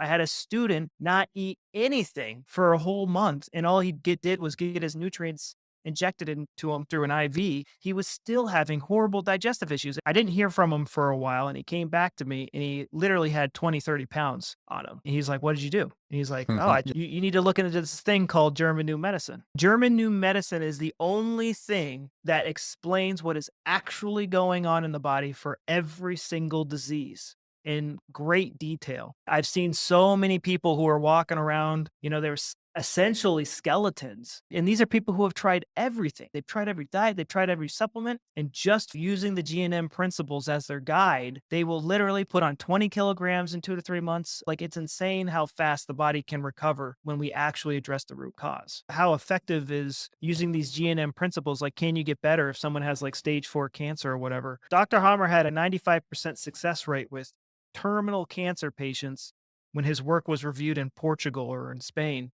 I had a student not eat anything for a whole month, and all did was get his nutrients injected into him through an IV. He was still having horrible digestive issues. I didn't hear from him for a while, and he came back to me, and he literally had 20, 30 pounds on him. And he's like, "What did you do?" And he's like, "Oh, you need to look into this thing called German New Medicine." German New Medicine is the only thing that explains what is actually going on in the body for every single disease in great detail. I've seen so many people who are walking around, they're essentially skeletons. And these are people who have tried everything. They've tried every diet, they've tried every supplement, and just using the GNM principles as their guide, they will literally put on 20 kilograms in 2 to 3 months. Like, it's insane how fast the body can recover when we actually address the root cause. How effective is using these GNM principles? Like, can you get better if someone has like stage 4 cancer or whatever? Dr. Hammer had a 95% success rate with terminal cancer patients when his work was reviewed in Portugal or in Spain.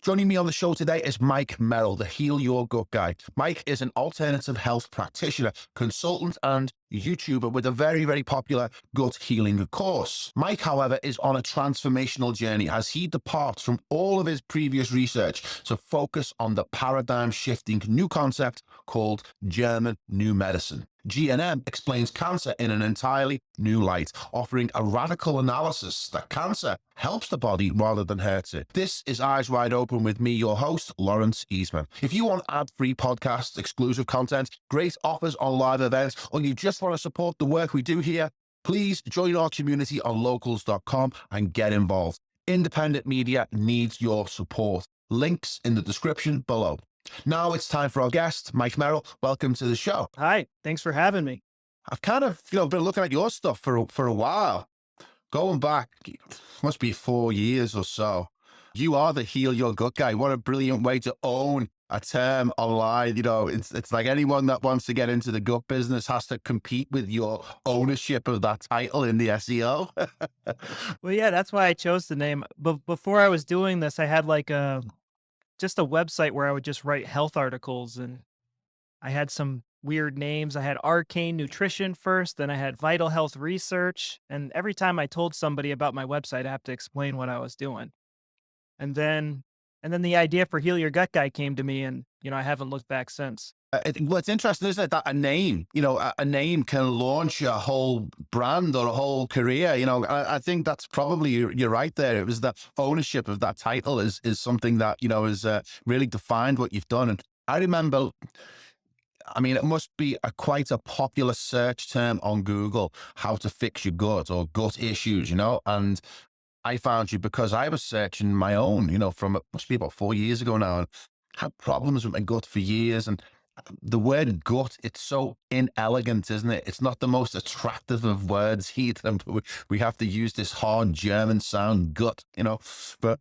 Joining me on the show today is Mike Merrill, the Heal Your Gut Guy. Mike is an alternative health practitioner, consultant, and YouTuber with a very, very popular gut healing course. Mike, however, is on a transformational journey as he departs from all of his previous research to focus on the paradigm-shifting new concept called German New Medicine. GNM explains cancer in an entirely new light, offering a radical analysis that cancer helps the body rather than hurts it. This is Eyes Wide Open with me, your host, Lawrence Eastman. If you want ad-free podcasts, exclusive content, great offers on live events, or you just want to support the work we do here, please join our community on locals.com and get involved. Independent media needs your support. Links in the description below. Now it's time for our guest, Mike Merrill. Welcome to the show. Hi, thanks for having me. I've kind of, been looking at your stuff for a while. Going back, must be 4 years or so. You are the Heal Your Gut Guy. What a brilliant way to own a term online. It's like anyone that wants to get into the gut business has to compete with your ownership of that title in the SEO. Well, yeah, that's why I chose the name. But before I was doing this, I had like just a website where I would just write health articles, and I had some weird names. I had Arcane Nutrition first, then I had Vital Health Research. And every time I told somebody about my website, I have to explain what I was doing. And then the idea for Heal Your Gut Guy came to me, and I haven't looked back since. What's interesting, isn't it, that a name, a name can launch a whole brand or a whole career. I think that's probably, you're right there. It was that ownership of that title is something that, has really defined what you've done. And I remember, it must be quite a popular search term on Google, how to fix your gut or gut issues, and I found you because I was searching my own, from it must be about 4 years ago now, and had problems with my gut for years. And the word gut, it's so inelegant, isn't it? It's not the most attractive of words either. We have to use this hard German sound, gut, but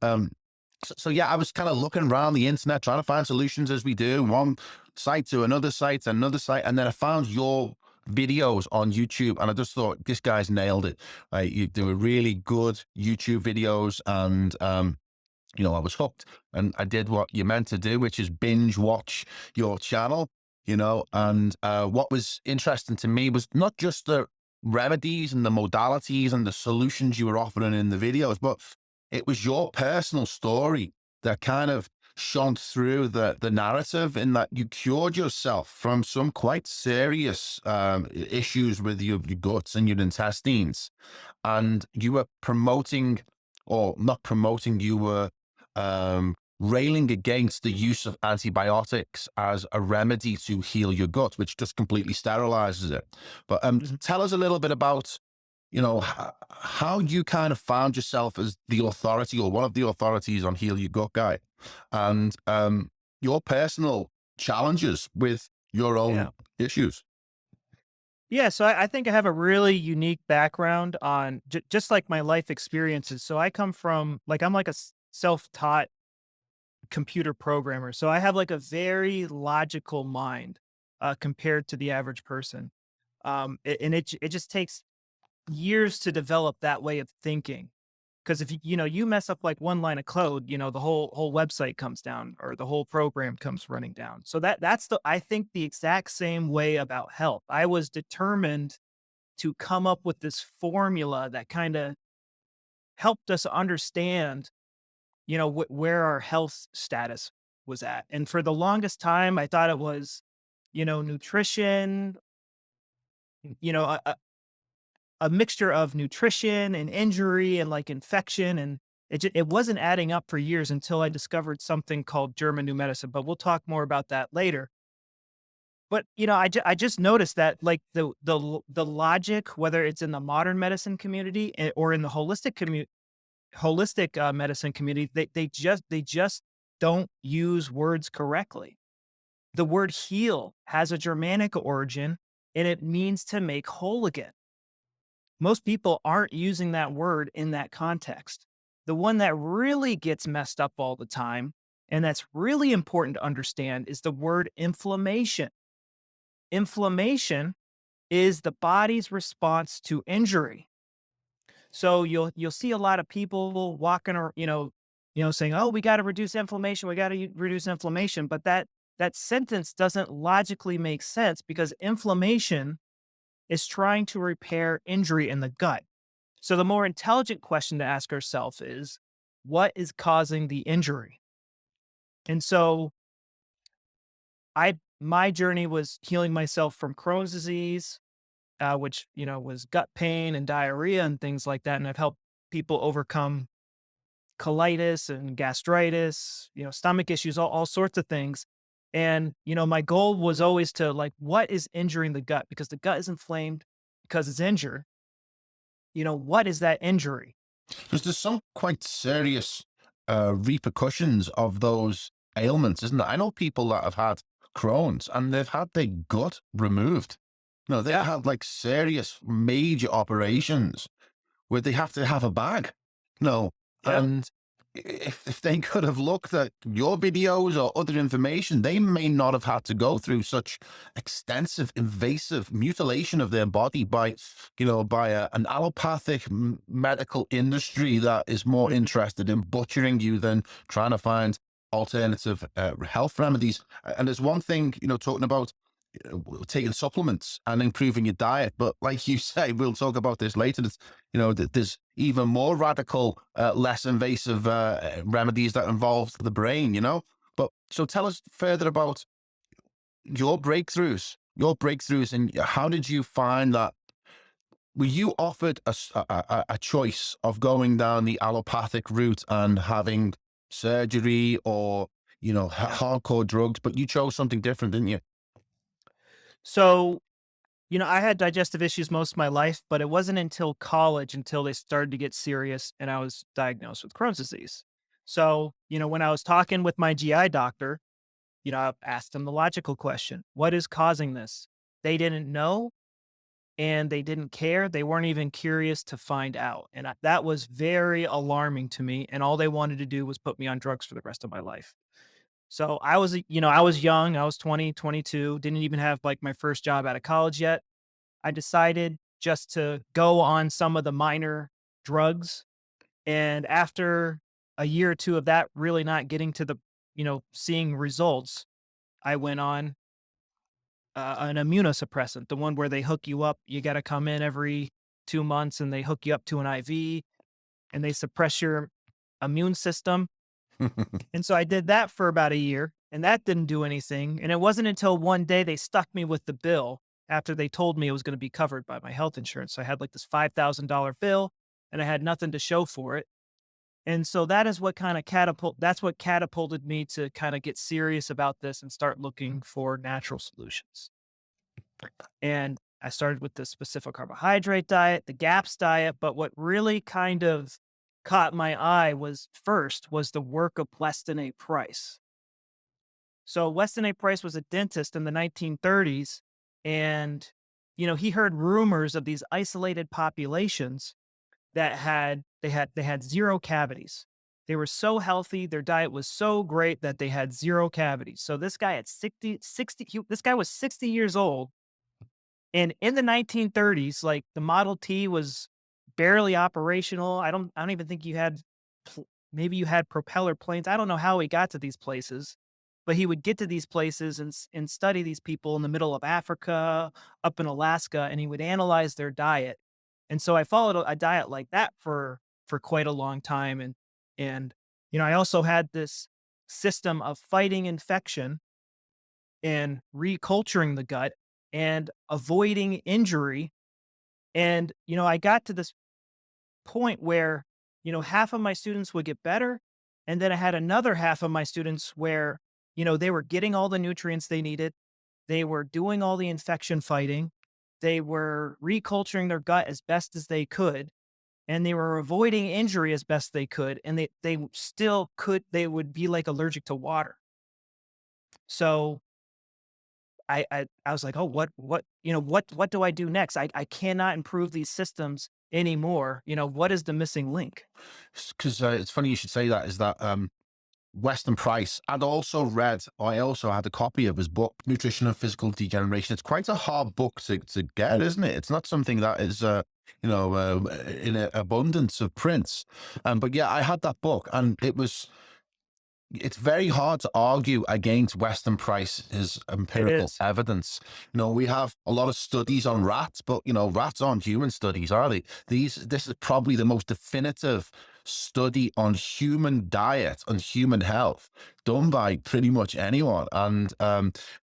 so yeah, I was kind of looking around the internet, trying to find solutions as we do, one site to another site, and then I found your videos on YouTube, and I just thought, this guy's nailed it. You do a really good YouTube videos, and I was hooked, and I did what you're meant to do, which is binge watch your channel. And what was interesting to me was not just the remedies and the modalities and the solutions you were offering in the videos, but it was your personal story that kind of shone through the narrative, in that you cured yourself from some quite serious issues with your guts and your intestines. And you were promoting, or not promoting, you were railing against the use of antibiotics as a remedy to heal your gut, which just completely sterilizes it. But tell us a little bit about how you kind of found yourself as the authority, or one of the authorities, on Heal Your Gut Guy, and your personal challenges with your own issues. Yeah, so I think I have a really unique background on just like my life experiences. So I come from, like, I'm like a self-taught computer programmer. So I have like a very logical mind compared to the average person. And it just takes years to develop that way of thinking, Because if you mess up like one line of code, the whole website comes down or the whole program comes running down. So that's I think the exact same way about health. I was determined to come up with this formula that kind of helped us understand, where our health status was at. And for the longest time, I thought it was, nutrition, you know, a, a a mixture of nutrition and injury and like infection. And it wasn't adding up for years until I discovered something called German new medicine. But we'll talk more about that later. But I just noticed that like the logic, whether it's in the modern medicine community or in the holistic medicine community, they just don't use words correctly. The word heal has a Germanic origin and it means to make whole again. Most people aren't using that word in that context. The one that really gets messed up all the time, and that's really important to understand, is the word inflammation. Inflammation is the body's response to injury. So you'll see a lot of people walking or saying, "Oh, we got to reduce inflammation. We got to reduce inflammation." But that sentence doesn't logically make sense because inflammation is trying to repair injury in the gut. So the more intelligent question to ask ourselves is, what is causing the injury? And so my journey was healing myself from Crohn's disease, which was gut pain and diarrhea and things like that. And I've helped people overcome colitis and gastritis, stomach issues, all sorts of things. And my goal was always to like, what is injuring the gut? Because the gut is inflamed because it's injured. What is that injury? Because there's some quite serious repercussions of those ailments, isn't there? I know people that have had Crohn's and they've had their gut removed. No, they've Yeah. had like serious major operations where they have to have a bag. No, Yeah. and if they could have looked at your videos or other information, they may not have had to go through such extensive, invasive mutilation of their body by, an allopathic medical industry that is more Mhm. interested in butchering you than trying to find alternative health remedies. And there's one thing, talking about taking supplements and improving your diet. But like you say, we'll talk about this later. There's even more radical, less invasive remedies that involve the brain. But so tell us further about your breakthroughs, and how did you find that? Were you offered a choice of going down the allopathic route and having surgery or Yeah. hardcore drugs, but you chose something different, didn't you? So, I had digestive issues most of my life, but it wasn't until college until they started to get serious and I was diagnosed with Crohn's disease. So, when I was talking with my GI doctor, I asked him the logical question: what is causing this? They didn't know and they didn't care. They weren't even curious to find out. And that was very alarming to me. And all they wanted to do was put me on drugs for the rest of my life. So I was young. I was 20, 22, didn't even have like my first job out of college yet. I decided just to go on some of the minor drugs. And after a year or two of that really not getting to the, seeing results, I went on an immunosuppressant, the one where they hook you up. You got to come in every 2 months and they hook you up to an IV and they suppress your immune system. And so I did that for about a year and that didn't do anything. And it wasn't until one day they stuck me with the bill after they told me it was going to be covered by my health insurance. So I had like this $5,000 bill and I had nothing to show for it. And so that is what kind of that's what catapulted me to kind of get serious about this and start looking for natural solutions. And I started with the specific carbohydrate diet, the GAPS diet, but what really kind of caught my eye was the work of Weston A. Price. So Weston A. Price was a dentist in the 1930s, and he heard rumors of these isolated populations that had zero cavities. They were so healthy, their diet was so great that they had zero cavities. So this guy at 60, this guy was 60 years old, and in the 1930s, like the Model T was barely operational. I don't even think you had maybe you had propeller planes. I don't know how he got to these places, but he would get to these places and and study these people in the middle of Africa, up in Alaska, and he would analyze their diet. And so I followed a diet like that for quite a long time, and I also had this system of fighting infection and reculturing the gut and avoiding injury. And I got to this point where, half of my students would get better. And then I had another half of my students where, they were getting all the nutrients they needed. They were doing all the infection fighting. They were reculturing their gut as best as they could. And they were avoiding injury as best they could. And they still could, they would be like allergic to water. So I was like, "Oh, what do I do next? I cannot improve these systems anymore. What is the missing link?" Because it's funny you should say that. Is that Weston Price? I also had a copy of his book, Nutrition and Physical Degeneration. It's quite a hard book to get, isn't it? It's not something that is, in abundance of prints. But yeah, I had that book, and it's very hard to argue against Weston Price's It empirical is. evidence. We have a lot of studies on rats, but rats aren't human studies, are they? This is probably the most definitive study on human diet and human health done by pretty much anyone. And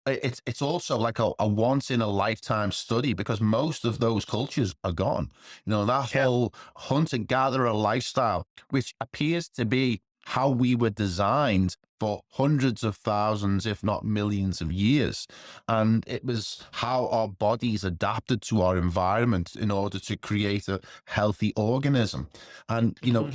it's also like a once in a lifetime study, because most of those cultures are gone. That Yeah. whole hunter gatherer lifestyle, which appears to be how we were designed for hundreds of thousands, if not millions of years. And it was how our bodies adapted to our environment in order to create a healthy organism. And, Mhm.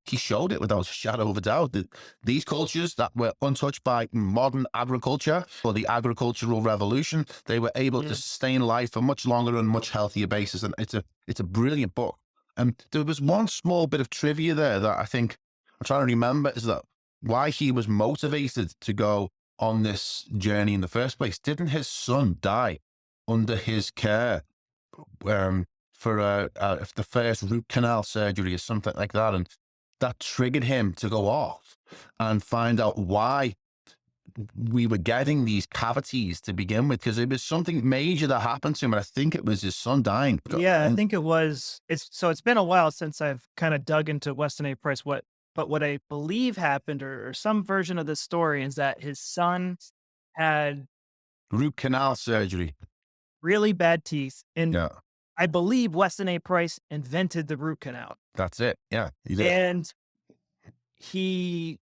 he showed it without a shadow of a doubt that these cultures that were untouched by modern agriculture or the agricultural revolution, they were able to Mm. sustain life for much longer and much healthier basis. And it's a brilliant book. And there was one small bit of trivia there that I think I'm trying to remember, is that why he was motivated to go on this journey in the first place. Didn't his son die under his care, for the first root canal surgery or something like that? And that triggered him to go off and find out why we were getting these cavities to begin with, because it was something major that happened to him. And I think it was his son dying. Yeah, I And think it was. It's been a while since I've kind of dug into Weston A. Price. What I believe happened, or some version of the story, is that his son had root canal surgery. really bad teeth, and Yeah, I believe Weston A. Price invented the root canal. that's it. Yeah, he did. And he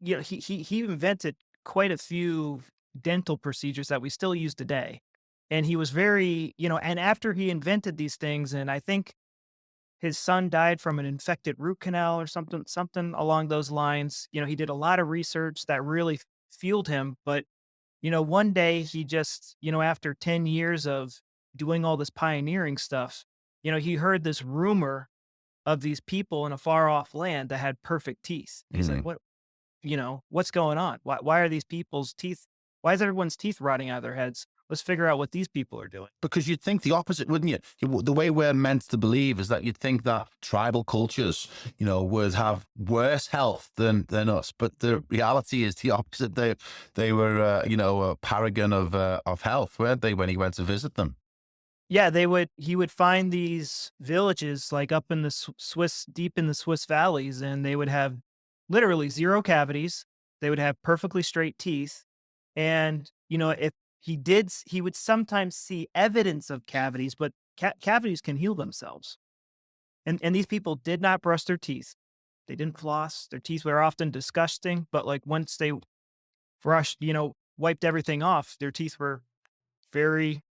he invented quite a few dental procedures that we still use today. And he was very, and after he invented these things, and I think his son died from an infected root canal or something along those lines. He did a lot of research that really fueled him. But, one day he just, after 10 years of doing all this pioneering stuff, he heard this rumor of these people in a far off land that had perfect teeth. He's like, Mhm. what's going on? Why are these people's teeth? Why is everyone's teeth rotting out of their heads? Let's figure out what these people are doing. Because you'd think the opposite, wouldn't you? The way we're meant to believe is that you'd think that tribal cultures, would have worse health than us. But the reality is the opposite. They were, a paragon of health, weren't they, when he went to visit them? Yeah, he would find these villages like up in the Swiss, deep in the Swiss valleys, and they would have literally zero cavities. They would have perfectly straight teeth. And, if he would sometimes see evidence of cavities, but cavities can heal themselves. And these people did not brush their teeth. They didn't floss. Their teeth were often disgusting, but like once they brushed, wiped everything off, their teeth were very,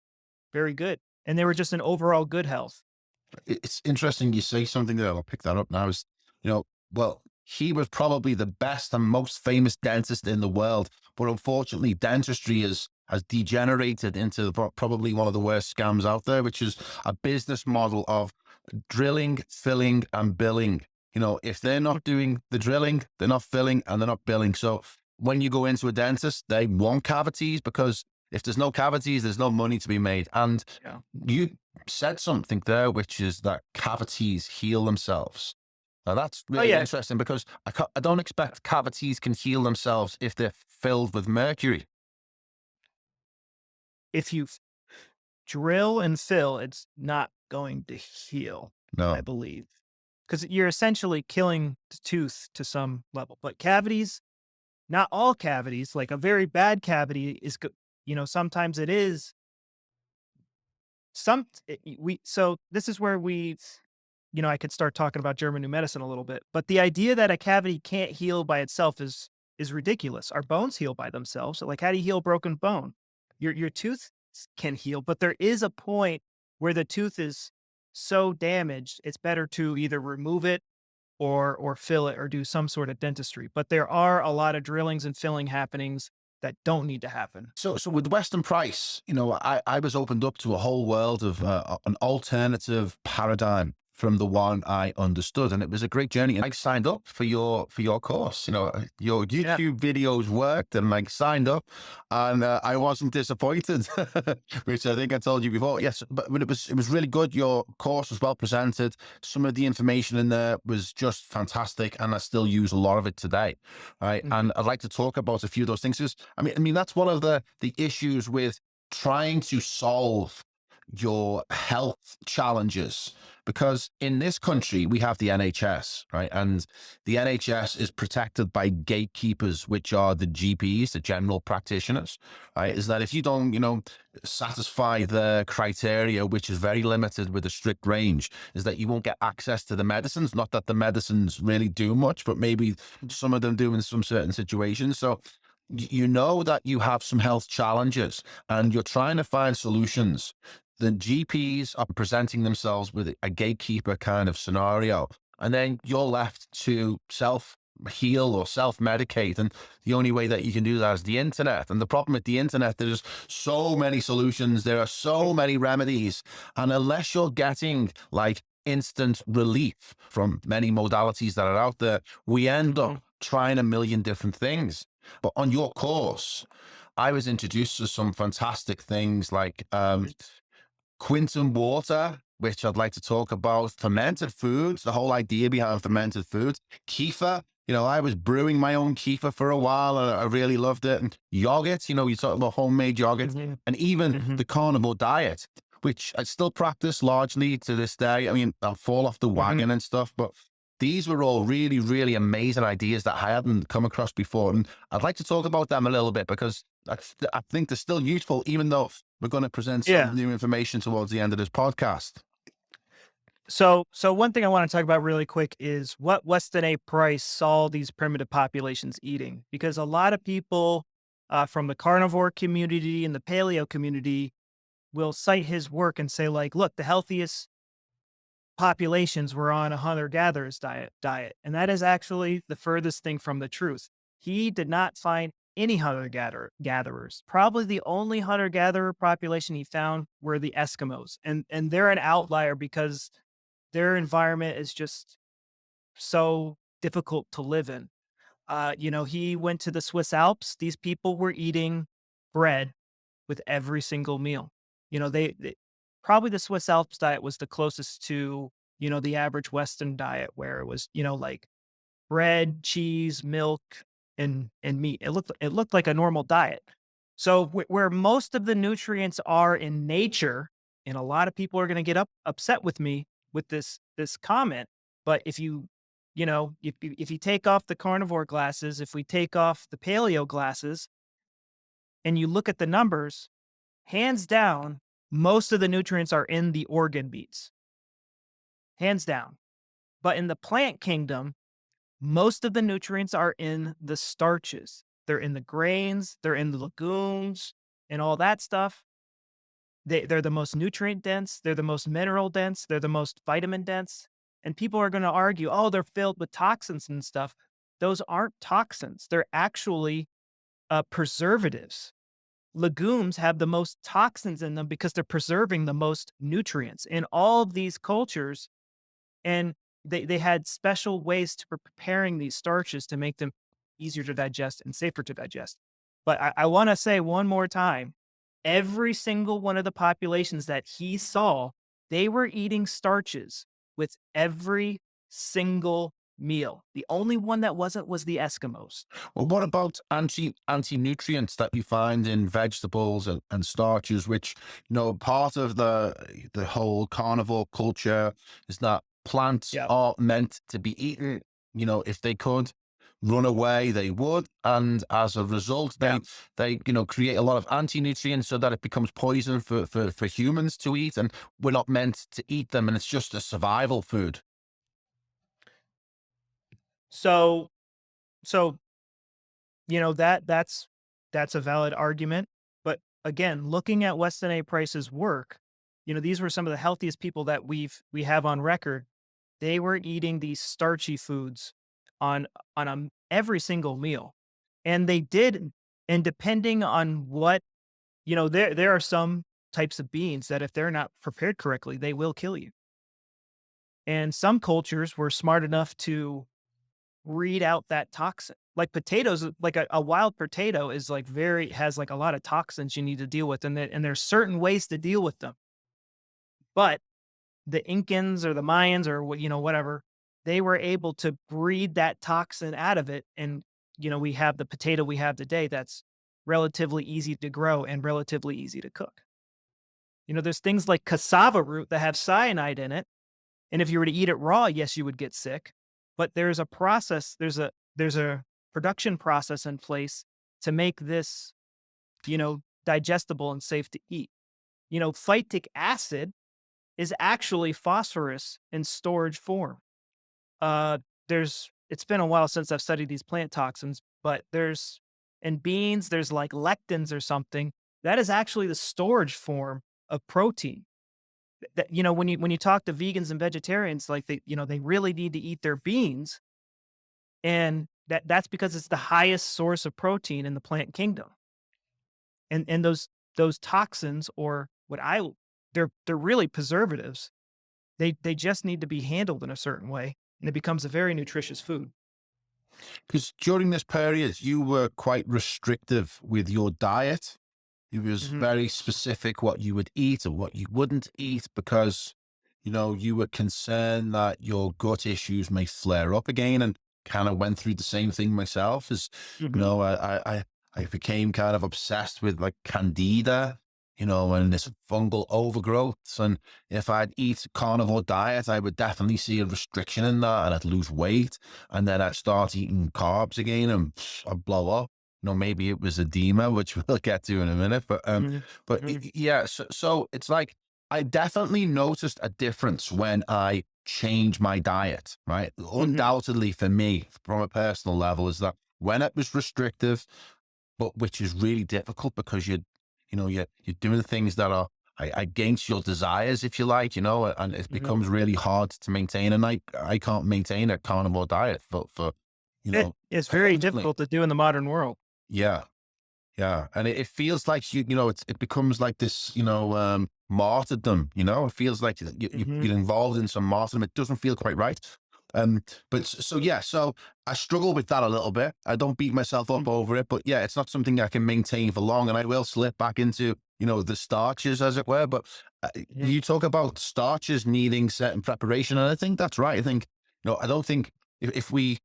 very good. And they were just in overall good health. It's interesting you say something there. I'll pick that up now. Is you know, well, he was probably the best and most famous dentist in the world, but unfortunately, dentistry has degenerated into probably one of the worst scams out there, which is a business model of drilling, filling, and billing. If they're not doing the drilling, they're not filling, and they're not billing. So when you go into a dentist, they want cavities, because if there's no cavities, there's no money to be made. And Yeah. you said something there, which is that cavities heal themselves. Now that's Oh really yeah, interesting because I don't expect cavities can heal themselves if they're filled with mercury. if you drill and fill, it's not going to heal, I No. believe, because you're essentially killing the tooth to some level. But cavities, not all cavities, like a very bad cavity is, sometimes it is so this is where I could start talking about German new medicine a little bit. But the idea that a cavity can't heal by itself is ridiculous. Our bones heal by themselves. So like, how do you heal a broken bone? Your tooth can heal, but there is a point where the tooth is so damaged, it's better to either remove it or fill it or do some sort of dentistry. But there are a lot of drillings and filling happenings that don't need to happen. So with Weston Price, I was opened up to a whole world of an alternative paradigm from the one I understood, and it was a great journey. And I signed up for your course. Your Yeah. YouTube videos worked, and I signed up, and I wasn't disappointed, which I think I told you before. Yes, but it was really good. Your course was well presented. Some of the information in there was just fantastic, and I still use a lot of it today. Right. Mhm. And I'd like to talk about a few of those things. 'Cause, I mean, that's one of the issues with trying to solve your health challenges. Because in this country, we have the NHS, right? And the NHS is protected by gatekeepers, which are the GPs, the general practitioners, right? Is that if you don't, satisfy the criteria, which is very limited with a strict range, is that you won't get access to the medicines. Not that the medicines really do much, but maybe some of them do in some certain situations. So you know that you have some health challenges and you're trying to find solutions. The GPs are presenting themselves with a gatekeeper kind of scenario, and then you're left to self heal or self medicate. And the only way that you can do that is the internet. And the problem with the internet, there's so many solutions, there are so many remedies. And unless you're getting like instant relief from many modalities that are out there, we end Mhm. up trying a million different things. But on your course, I was introduced to some fantastic things like Quinton water, which I'd like to talk about, fermented foods, the whole idea behind fermented foods, kefir. I was brewing my own kefir for a while and I really loved it. And yogurt, you talk about homemade yogurt, Mhm. and even Mhm. the carnivore diet, which I still practice largely to this day. I mean, I'll fall off the Mhm. wagon and stuff, but these were all really, really amazing ideas that I hadn't come across before. And I'd like to talk about them a little bit because I think they're still useful, even though we're going to present some Yeah. new information towards the end of this podcast. So one thing I want to talk about really quick is what Weston A. Price saw these primitive populations eating, because a lot of people from the carnivore community and the paleo community will cite his work and say, like, look, the healthiest populations were on a hunter-gatherers diet. And that is actually the furthest thing from the truth. He did not find any gatherers. Probably the only hunter-gatherer population he found were the Eskimos. And they're an outlier because their environment is just so difficult to live in. He went to the Swiss Alps. These people were eating bread with every single meal. They probably the Swiss Alps diet was the closest to, the average Western diet where it was, like bread, cheese, milk, and meat. It looked like a normal diet. So where most of the nutrients are in nature, and a lot of people are going to get upset with me with this comment, but if you take off the carnivore glasses, if we take off the paleo glasses, and you look at the numbers, hands down, most of the nutrients are in the organ meats, hands down. But in the plant kingdom, most of the nutrients are in the starches. They're in the grains, they're in the legumes, and all that stuff. They're the most nutrient dense, they're the most mineral dense, they're the most vitamin dense. And people are going to argue, oh, they're filled with toxins and stuff. Those aren't toxins, they're actually preservatives. Legumes have the most toxins in them because they're preserving the most nutrients in all of these cultures. And they had special ways to preparing these starches to make them easier to digest and safer to digest. But I want to say one more time, every single one of the populations that he saw They were eating starches with every single meal. The only one that wasn't was the Eskimos. Well, what about anti-nutrients that you find in vegetables and starches, which, part of the whole carnivore culture is that plants Yeah. are meant to be eaten. If they could run away, they would. And as a result, Yeah. they create a lot of anti-nutrients so that it becomes poison for humans to eat. And we're not meant to eat them. And it's just a survival food. So so that's a valid argument. But again, looking at Weston A. Price's work, these were some of the healthiest people that we have on record. They were eating these starchy foods on every single meal. And they did, and depending on what, there are some types of beans that if they're not prepared correctly, they will kill you. And some cultures were smart enough to read out that toxin. Like potatoes, like a wild potato is like has like a lot of toxins you need to deal with, and there's certain ways to deal with them. But the Incans or the Mayans or whatever, they were able to breed that toxin out of it, and we have the potato we have today that's relatively easy to grow and relatively easy to cook. There's things like cassava root that have cyanide in it, and if you were to eat it raw, yes, you would get sick. But there's a process, there's a production process in place to make this, digestible and safe to eat. Phytic acid is actually phosphorus in storage form. It's been a while since I've studied these plant toxins, but in beans, there's like lectins or something. That is actually the storage form of protein. That when you talk to vegans and vegetarians, like they really need to eat their beans, and that's because it's the highest source of protein in the plant kingdom. And those toxins, or they're really preservatives. They just need to be handled in a certain way, and it becomes a very nutritious food. Because during this period, you were quite restrictive with your diet. It was Mhm. very specific what you would eat and what you wouldn't eat because, you were concerned that your gut issues may flare up again, and kind of went through the same thing myself as, Mhm. I became kind of obsessed with like candida, and this fungal overgrowth. And if I'd eat carnivore diet, I would definitely see a restriction in that and I'd lose weight. And then I'd start eating carbs again and I'd blow up. Maybe it was edema, which we'll get to in a minute. But Mhm. Mhm. yeah, so it's like I definitely noticed a difference when I changed my diet, right? Mhm. Undoubtedly for me, from a personal level, is that when it was restrictive, but which is really difficult because you're doing things that are against your desires, if you like, and it Mhm. becomes really hard to maintain. And I can't maintain a carnivore diet for It's very personally. difficult to do in the modern world. Yeah, yeah, and it feels like it becomes like this, martyrdom. It feels like Mhm. you're involved in some martyrdom. It doesn't feel quite right. But so yeah, so I struggle with that a little bit. I don't beat myself up Mm. over it, but yeah, it's not something I can maintain for long, and I will slip back into the starches, as it were. But Mhm. you talk about starches needing certain preparation, and I think that's right. I think I don't think if we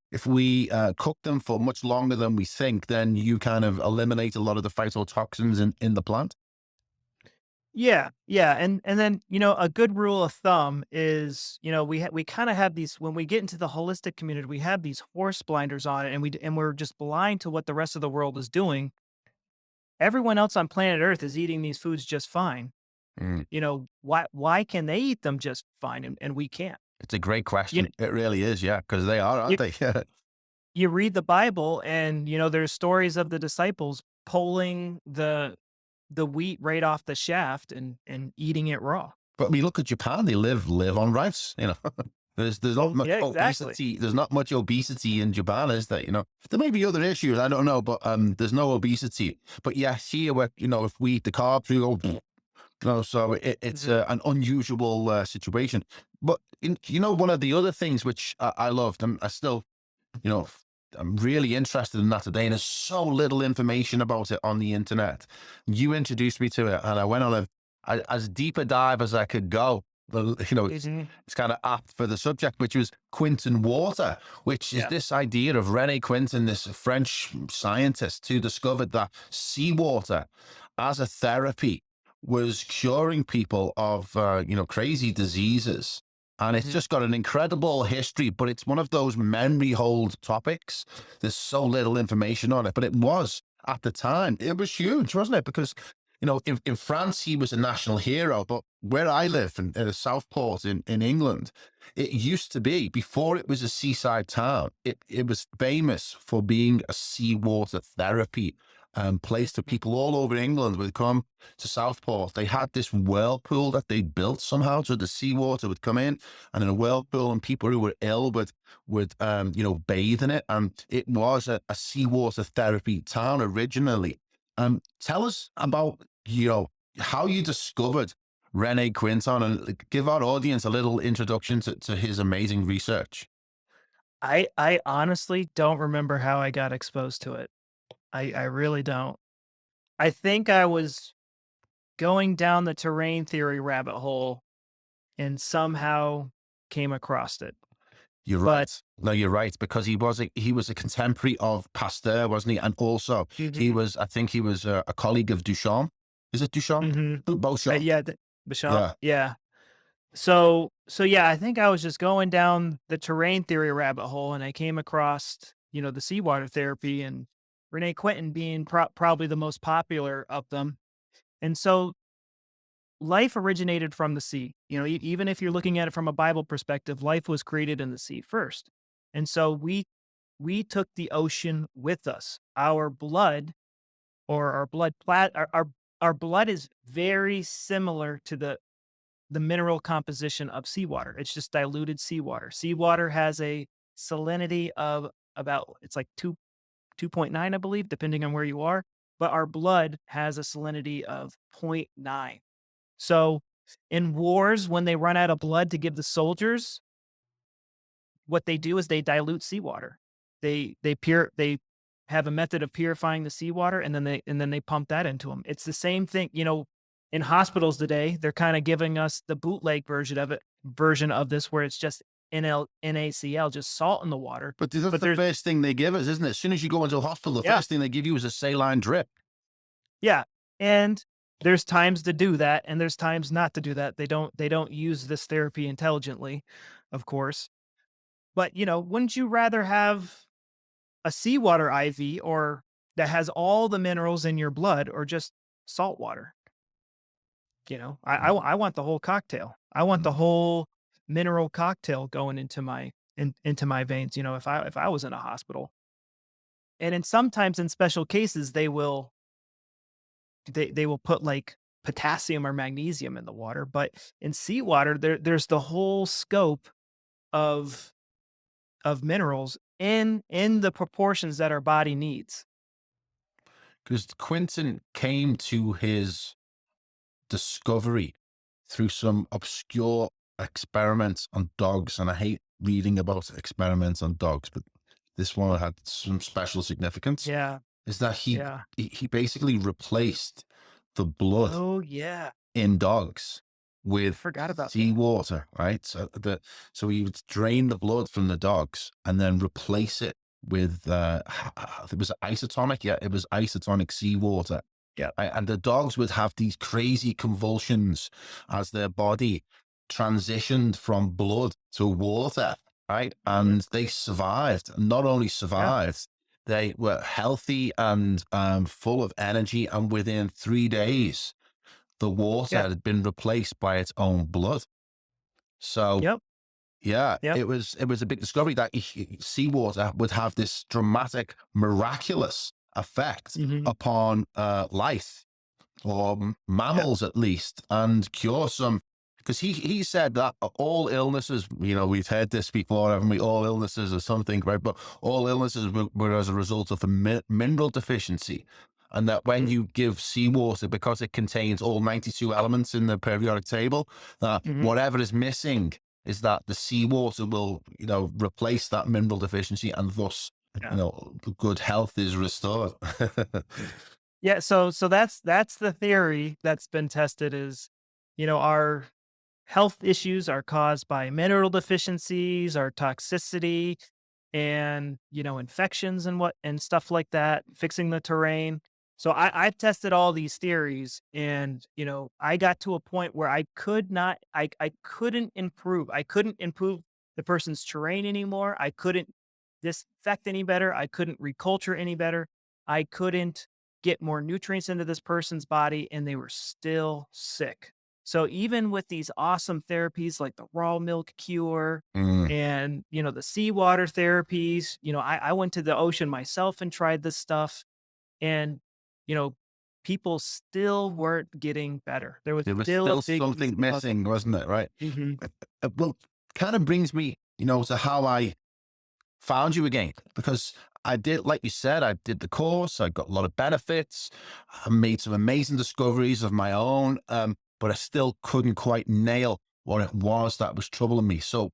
cook them for much longer than we think, then you kind of eliminate a lot of the phytotoxins in the plant. Yeah, yeah, and then, a good rule of thumb is, we kinda have these when we get into the holistic community, we have these horse blinders on, and we're just blind to what the rest of the world is doing. Everyone else on planet Earth is eating these foods just fine. Mm. Why can they eat them just fine and we can't? It's a great You question. It really is, yeah, because they are, aren't you they? you read the Bible and, there's stories of the disciples pulling the wheat right off the shaft and eating it raw. But I mean, look at Japan. They live on rice. There's not Well, much yeah, exactly. obesity. There's not much obesity in Japan, is there? There may be other issues. I don't know, but there's no obesity. But yeah, here where if we eat the carbs, we go. So it's Mhm, an unusual situation. But one of the other things which I loved, and I still you know, I'm really interested in that today, and there's so little information about it on the internet. You introduced me to it, and I went on as deep a dive as I could go. Mhm. it's kind of apt for the subject, which was Quinton water, which is Yeah. this idea of Rene Quinton, this French scientist who discovered that seawater as a therapy was curing people of, crazy diseases. And it's Mhm. just got an incredible history, but it's one of those memory hold topics. There's so little information on it, but it was at the time, it was huge, wasn't it? Because in France, he was a national hero, but where I live in Southport in England, it used to be, before it was a seaside town, it was famous for being a seawater therapy place. To Mhm. people all over England would come to Southport. They had this whirlpool that they built somehow, so the seawater would come in a whirlpool, and people who were ill would bathe in it. And it was a seawater therapy town originally. Tell us about how you discovered Rene Quinton, and give our audience a little introduction to his amazing research. I honestly don't remember how I got exposed to it. I really don't. I think I was going down the terrain theory rabbit hole and somehow came across it. You're But right. No, you're right, because he was a contemporary of Pasteur, wasn't he? And also Mhm. I think he was a colleague of Duchamp. Is it Duchamp? Mhm. Beauchamp. Yeah, the Bishop, Yeah. yeah. So yeah, I think I was just going down the terrain theory rabbit hole, and I came across, the seawater therapy and Rene Quinton being probably the most popular of them. And so life originated from the sea. Even if you're looking at it from a Bible perspective, life was created in the sea first. And so we took the ocean with us. Our blood, or our blood plat our blood is very similar to the mineral composition of seawater. It's just diluted seawater. Seawater has a salinity of about, it's like 2.9, I believe, depending on where you are. But our blood has a salinity of zero point 0.9. So in wars, when they run out of blood to give the soldiers, what they do is they dilute seawater. They have a method of purifying the seawater, and then they pump that into them. It's the same thing, in hospitals today. They're kind of giving us the bootleg version of this, where it's just NaCl, just salt in the water. But that's But the there's first thing they give us, isn't it? As soon as you go into a hospital, the yeah, first thing they give you is a saline drip. yeah, and there's times to do that, and there's times not to do that. They don't use this therapy intelligently, of course. But, wouldn't you rather have a seawater IV, or that has all the minerals in your blood, or just salt water? I want the whole cocktail. I want the Mm. whole mineral cocktail going into my veins, if I was in a hospital. And sometimes in special cases, they will put, like, potassium or magnesium in the water. But in seawater, there's the whole scope of minerals in the proportions that our body needs. Because Quinton came to his discovery through some obscure experiments on dogs. And I hate reading about experiments on dogs, but this one had some special significance. Yeah, Is that yeah. he basically replaced the blood Oh, yeah. in dogs I with forgot about that. seawater, right? So he would drain the blood from the dogs and then replace it with it was isotonic, yeah, it was isotonic seawater. Yeah, Right? And the dogs would have these crazy convulsions as their body transitioned from blood to water, right? And they survived. Not only yeah, survived, they were healthy and full of energy. And within 3 days, the water yeah. had been replaced by its own blood. So Yep, yeah, yep. it was a big discovery that seawater would have this dramatic, miraculous effect Mhm. upon life, or Yep. mammals at least, and cure some. Because he said that all illnesses, we've heard this before, haven't we? All illnesses are something, right? But all illnesses were as a result of a mineral deficiency. And that when Mhm, you give seawater, because it contains all 92 elements in the periodic table, that mhm. whatever is missing is that the seawater will, replace that mineral deficiency, and thus, Yeah. good health is restored. Yeah, so that's the theory that's been tested, is, our health issues are caused by mineral deficiencies or toxicity and, infections and stuff like that, fixing the terrain. So I've tested all these theories and, I got to a point where I could not, I couldn't improve. I couldn't improve the person's terrain anymore. I couldn't disinfect any better. I couldn't reculture any better. I couldn't get more nutrients into this person's body and they were still sick. So even with these awesome therapies like the raw milk cure Mm. and, the seawater therapies, I went to the ocean myself and tried this stuff and, you know, people still weren't getting better. There was There was still a still big something puzzle. missing, wasn't it? Right. Mhm. Well, kind of brings me, to how I found you again, because I did, like you said, I did the course, I got a lot of benefits, I made some amazing discoveries of my own, but I still couldn't quite nail what it was that was troubling me. So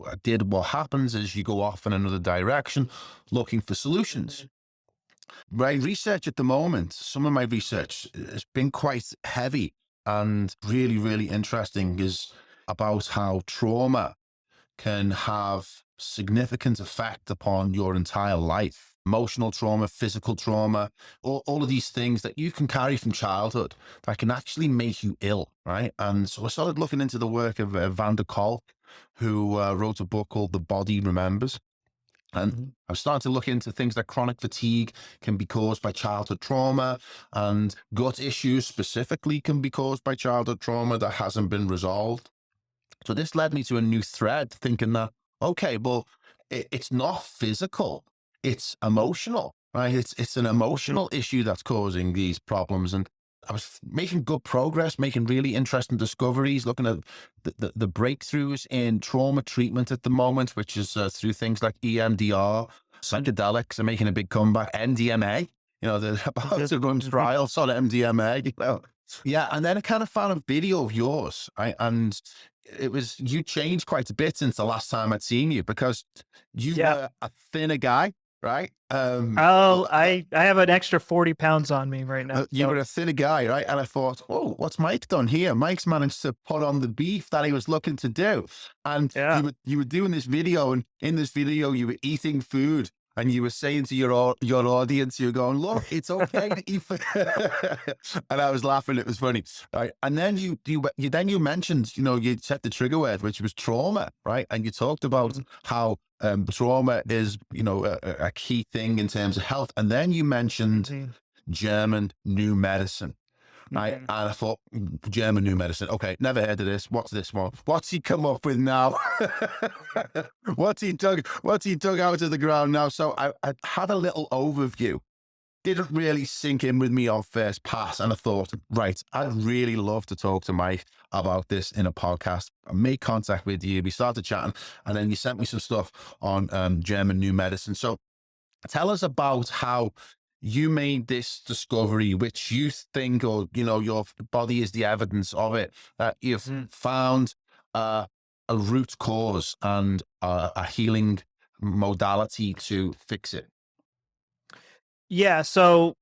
I did what happens is you go off in another direction looking for solutions. Mhm. My research at the moment, some of my research has been quite heavy and really, really interesting, is about how trauma can have significant effect upon your entire life. Emotional trauma, physical trauma, all of these things that you can carry from childhood that can actually make you ill, right? And so I started looking into the work of Van der Kolk, who wrote a book called The Body Remembers. And Mhm. I've started to look into things like chronic fatigue can be caused by childhood trauma, and gut issues specifically can be caused by childhood trauma that hasn't been resolved. So this led me to a new thread, thinking that, okay, well, it's not physical, it's emotional, right? It's an emotional issue that's causing these problems. And I was making good progress, making really interesting discoveries, looking at the breakthroughs in trauma treatment at the moment, which is through things like EMDR, psychedelics are making a big comeback, NDMA, they're about Mhm. to run Mhm. trials on MDMA. Yeah, and then I kind of found a video of yours, right? And you changed quite a bit since the last time I'd seen you, because you Yeah. were a thinner guy, right? Oh, I have an extra 40 pounds on me right now. You So were a thinner guy, right? And I thought, oh, what's Mike done here? Mike's managed to put on the beef that he was looking to do. And yeah. you were doing this video, and in this video, you were eating food. And you were saying to your audience, you're going, look, it's okay to eat food. And I was laughing. It was funny, right? And then you mentioned, you set the trigger word, which was trauma, right? And you talked about Mhm. how trauma is, a key thing in terms of health. And then you mentioned Mhm. German new medicine. Right. Mhm. And I thought, German new medicine. Okay. Never heard of this. What's this one? What's he come up with now? What's he dug out of the ground now? So I had a little overview. Didn't really sink in with me on first pass. And I thought, right, I'd really love to talk to Mike about this in a podcast. I made contact with you. We started chatting, and then you sent me some stuff on German new medicine. So tell us about how you made this discovery, which you think, or your body is the evidence of it, that you've Mhm. found a root cause and a healing modality to fix it. Yeah, so,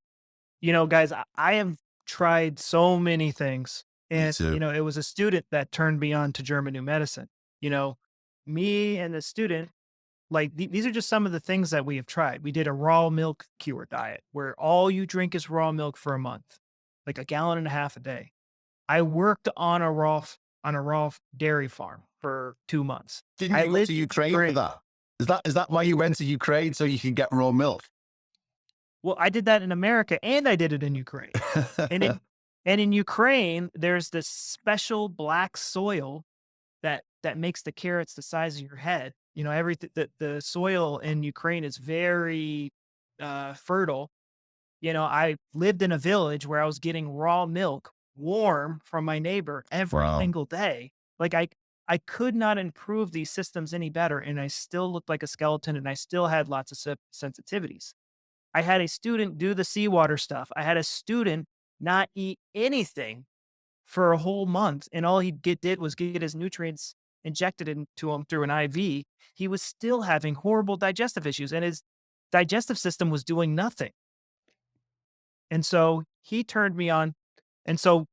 guys, I have tried so many things, Me and, too. it was a student that turned me on to German new medicine. You know, me and the student, like, these are just some of the things that we have tried. We did a raw milk cure diet where all you drink is raw milk for a month, like a gallon and a half a day. I worked on a raw dairy farm for 2 months. Didn't I you go lived to in Ukraine for Ukraine. that? Is that why you went to Ukraine, so you can get raw milk? Well, I did that in America and I did it in Ukraine. And in Ukraine, there's this special black soil that makes the carrots the size of your head. Everything the soil in Ukraine is very fertile. I lived in a village where I was getting raw milk warm from my neighbor every Wow. single day. Like I could not improve these systems any better and I still looked like a skeleton and I still had lots of sensitivities. I had a student do the seawater stuff. I had a student not eat anything for a whole month, and all he did was get his nutrients injected into him through an IV. He was still having horrible digestive issues, and his digestive system was doing nothing. And so he turned me on. And so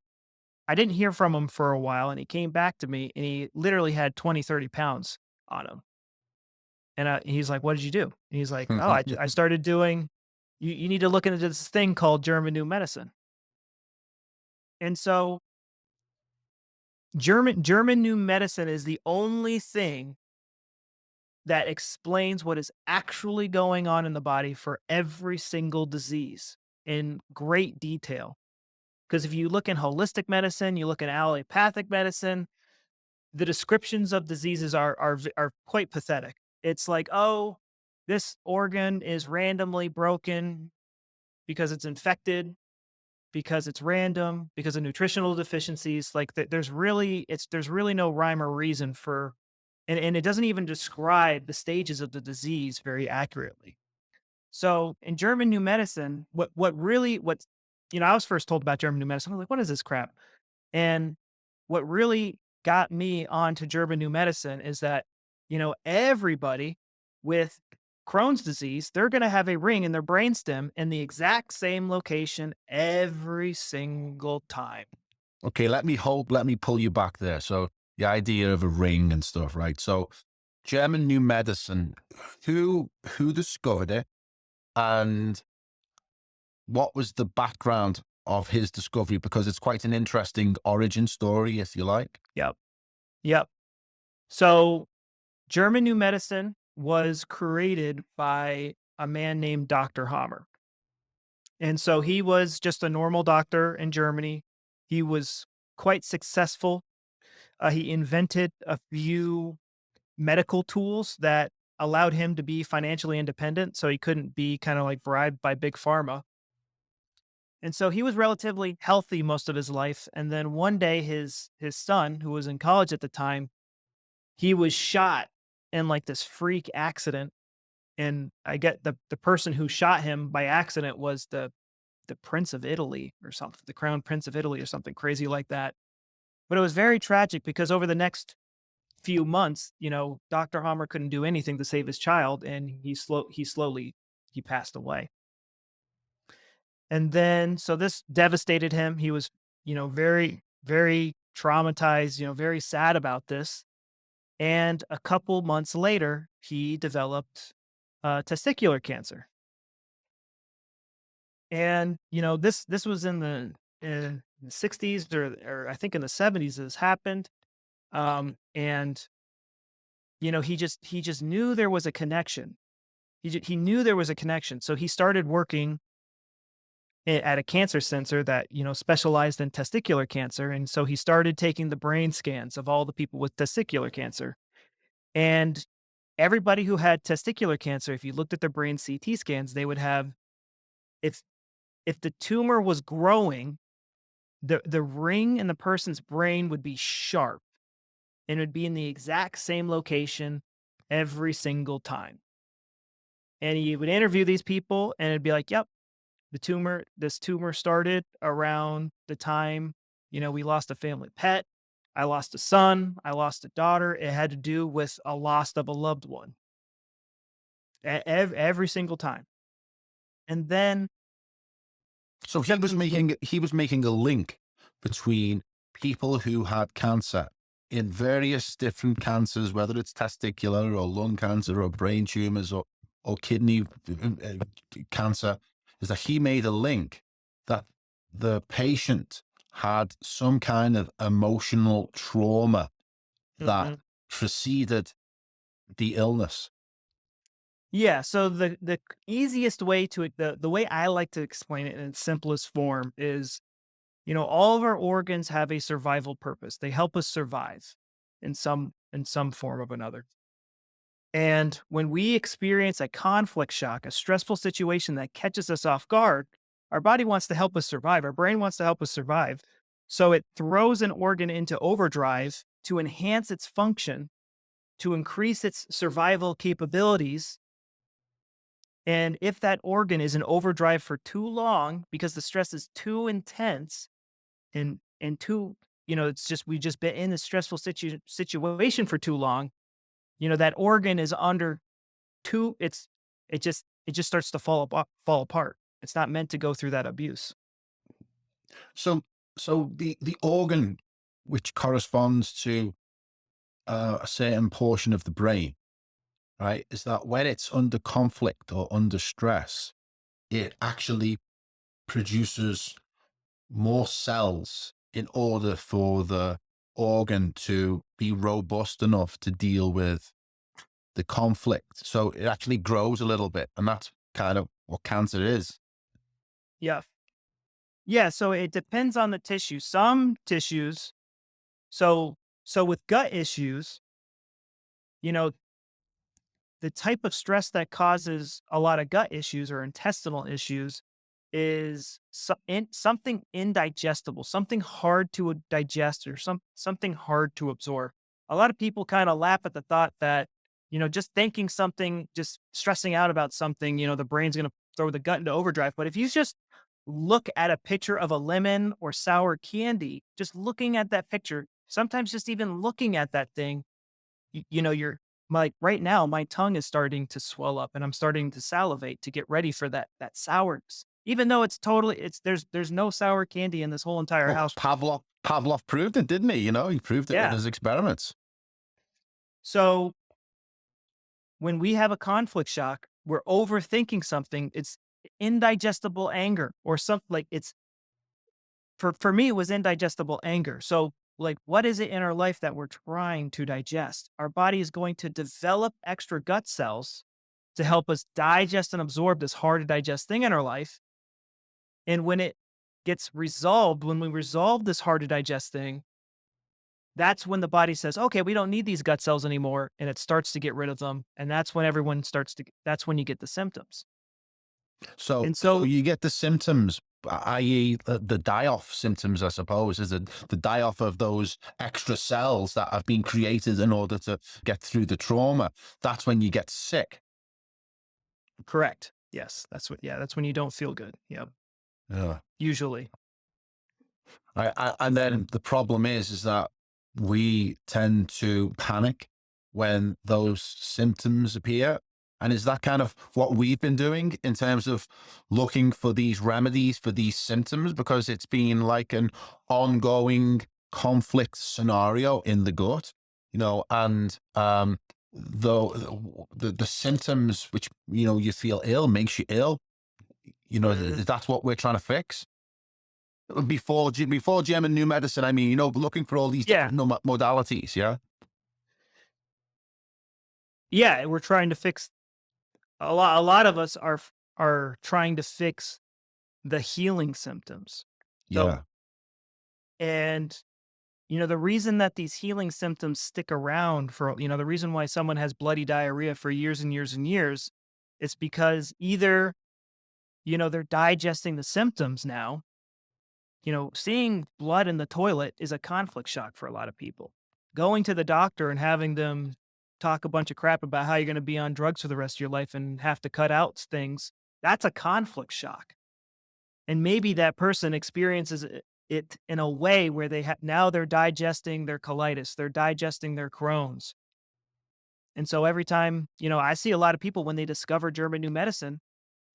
I didn't hear from him for a while, and he came back to me, and he literally had 20, 30 pounds on him. And he's like, "What did you do?" And he's like, "Oh, I started doing. You need to look into this thing called German New Medicine." And so German New Medicine is the only thing that explains what is actually going on in the body for every single disease in great detail. Because if you look in holistic medicine, you look in allopathic medicine, the descriptions of diseases are quite pathetic. It's like, oh, this organ is randomly broken because it's infected, because it's random, because of nutritional deficiencies. Like there's really no rhyme or reason for, and it doesn't even describe the stages of the disease very accurately. So in German New Medicine, I was first told about German New Medicine. I was like, what is this crap? And what really got me onto German New Medicine is that, everybody with Crohn's disease, they're going to have a ring in their brainstem in the exact same location every single time. Okay, let me pull you back there. So the idea of a ring and stuff, right? So German New Medicine, who discovered it, and what was the background of his discovery? Because it's quite an interesting origin story, if you like. Yep. Yep. So German New Medicine was created by a man named Dr. Hammer. And so he was just a normal doctor in Germany. He was quite successful. He invented a few medical tools that allowed him to be financially independent. So he couldn't be kind of like bribed by big pharma. And so he was relatively healthy most of his life. And then one day his son, who was in college at the time, he was shot in like this freak accident. And I get the person who shot him by accident was the Prince of Italy or something, the Crown Prince of Italy or something crazy like that. But it was very tragic because over the next few months, Dr. Hammer couldn't do anything to save his child, and he passed away. And then so this devastated him. He was, very, very traumatized, very sad about this. And a couple months later, he developed testicular cancer. And, this was in the 60s or I think in the 70s this happened. And, he just knew there was a connection. He knew there was a connection. So he started working at a cancer center that, specialized in testicular cancer. And so he started taking the brain scans of all the people with testicular cancer. And everybody who had testicular cancer, if you looked at their brain CT scans, they would have, if if the tumor was growing, the ring in the person's brain would be sharp and it would be in the exact same location every single time. And he would interview these people and it'd be like, "Yep, this tumor started around the time, we lost a family pet. I lost a son, I lost a daughter. It had to do with a loss of a loved one." Every single time. And then So he he was making a link between people who had cancer in various different cancers, whether it's testicular or lung cancer or brain tumors or kidney cancer, is that he made a link that the patient had some kind of emotional trauma that Mhm. preceded the illness. Yeah, so the easiest way the way I like to explain it in its simplest form is, all of our organs have a survival purpose. They help us survive in some form of another. And when we experience a conflict shock, a stressful situation that catches us off guard, our body wants to help us survive. Our brain wants to help us survive. So it throws an organ into overdrive to enhance its function, to increase its survival capabilities. And if that organ is in overdrive for too long because the stress is too intense and too, it's just we've just been in this stressful situation for too long, that organ is under too it just starts to fall apart. It's not meant to go through that abuse. So So the organ which corresponds to a certain portion of the brain, right, is that when it's under conflict or under stress, it actually produces more cells in order for the organ to be robust enough to deal with the conflict. So it actually grows a little bit. And that's kind of what cancer is. Yeah. Yeah, so it depends on the tissue. Some tissues, so with gut issues, you know, the type of stress that causes a lot of gut issues or intestinal issues is something indigestible, something hard to digest or something hard to absorb. A lot of people kind of laugh at the thought that, just thinking something, just stressing out about something, the brain's going to throw the gut into overdrive. But if you just look at a picture of a lemon or sour candy, just looking at that picture, sometimes just even looking at that thing, you're like right now, my tongue is starting to swell up and I'm starting to salivate to get ready for that sourness. Even though there's no sour candy in this whole entire Well, house. Pavlov proved it, didn't he? You know, he proved it in Yeah. his experiments. So when we have a conflict shock, we're overthinking something. It's indigestible anger or something like it's for me, it was indigestible anger. So, like, what is it in our life that we're trying to digest? Our body is going to develop extra gut cells to help us digest and absorb this hard to digest thing in our life. And when it gets resolved, when we resolve this hard to digest thing, that's when the body says, okay, we don't need these gut cells anymore. And it starts to get rid of them. And that's when that's when you get the symptoms. So, And so so, you get the symptoms, i.e., the die-off symptoms, I suppose, is it the die-off of those extra cells that have been created in order to get through the trauma? That's when you get sick. correct. Yes. That's when you don't feel good. Yep. Yeah. Usually. And then the problem is that we tend to panic when those symptoms appear. And is that kind of what we've been doing in terms of looking for these remedies for these symptoms? Because it's been like an ongoing conflict scenario in the gut, and the symptoms which, you feel ill makes you ill, Mhm. that's what we're trying to fix. Before gem and new medicine, I mean, looking for all these Yeah. different modalities, yeah? Yeah. We're trying to fix a lot of us are trying to fix the healing symptoms. So, Yeah. and the reason that these healing symptoms stick around the reason why someone has bloody diarrhea for years and years and years, it's because either, they're digesting the symptoms now. Seeing blood in the toilet is a conflict shock for a lot of people. Going to the doctor and having them talk a bunch of crap about how you're going to be on drugs for the rest of your life and have to cut out things, that's a conflict shock. And maybe that person experiences it in a way where now they're digesting their colitis, they're digesting their Crohn's. And so every time, I see a lot of people when they discover German new medicine,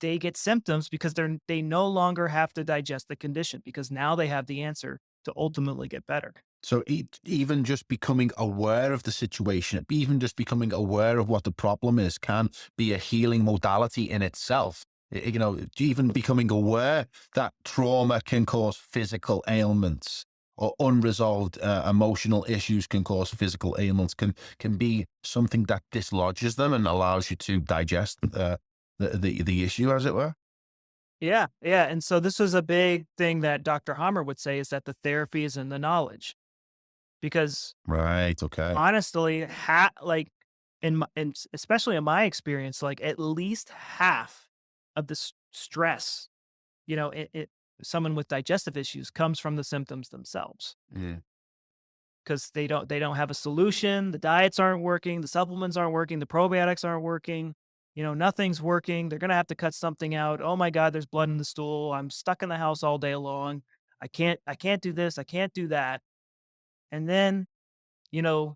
they get symptoms because they no longer have to digest the condition because now they have the answer to ultimately get better. So even just becoming aware of the situation, even just becoming aware of what the problem is, can be a healing modality in itself. Even becoming aware that trauma can cause physical ailments, or unresolved emotional issues can cause physical ailments, can be something that dislodges them and allows you to digest the issue, as it were. Yeah, yeah. And so this was a big thing that Dr. Hammer would say is that the therapy is in the knowledge. Because Right. Okay. honestly, like especially in my experience, like at least half of the stress, someone with digestive issues comes from the symptoms themselves Yeah. because they don't have a solution. The diets aren't working, the supplements aren't working, the probiotics aren't working. Nothing's working. They're gonna have to cut something out. Oh my God, there's blood in the stool. I'm stuck in the house all day long. I can't do this. I can't do that. And then you know,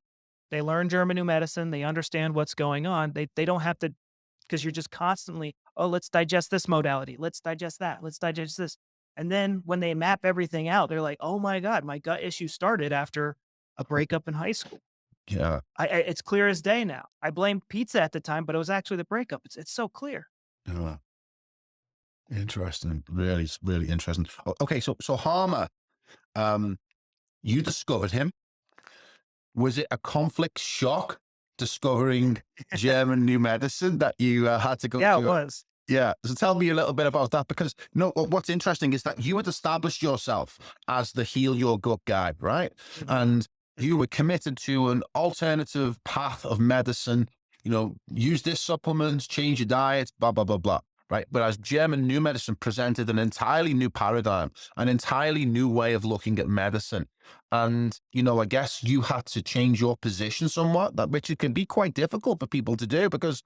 they learn German new medicine, they understand what's going on. They don't have to because you're just constantly, "Oh, let's digest this modality. Let's digest that. Let's digest this." And then when they map everything out, they're like, oh my God, my gut issue started after a breakup in high school. Yeah. It's clear as day now. I blamed pizza at the time, but it was actually the breakup. It's so clear. Yeah. Interesting. Really, really interesting. Okay. So Harmer, um, you discovered him. Was it a conflict shock discovering German new medicine that you had to go Yeah, it through? was. Yeah. So tell me a little bit about that because no, what's interesting is that you had established yourself as the heal your gut guy, right? Mhm, And you mhm. were committed to an alternative path of medicine, use this supplements, change your diet, blah, blah, blah, blah. Right. Whereas German new medicine presented an entirely new paradigm, an entirely new way of looking at medicine. And, I guess you had to change your position somewhat, which it can be quite difficult for people to do because,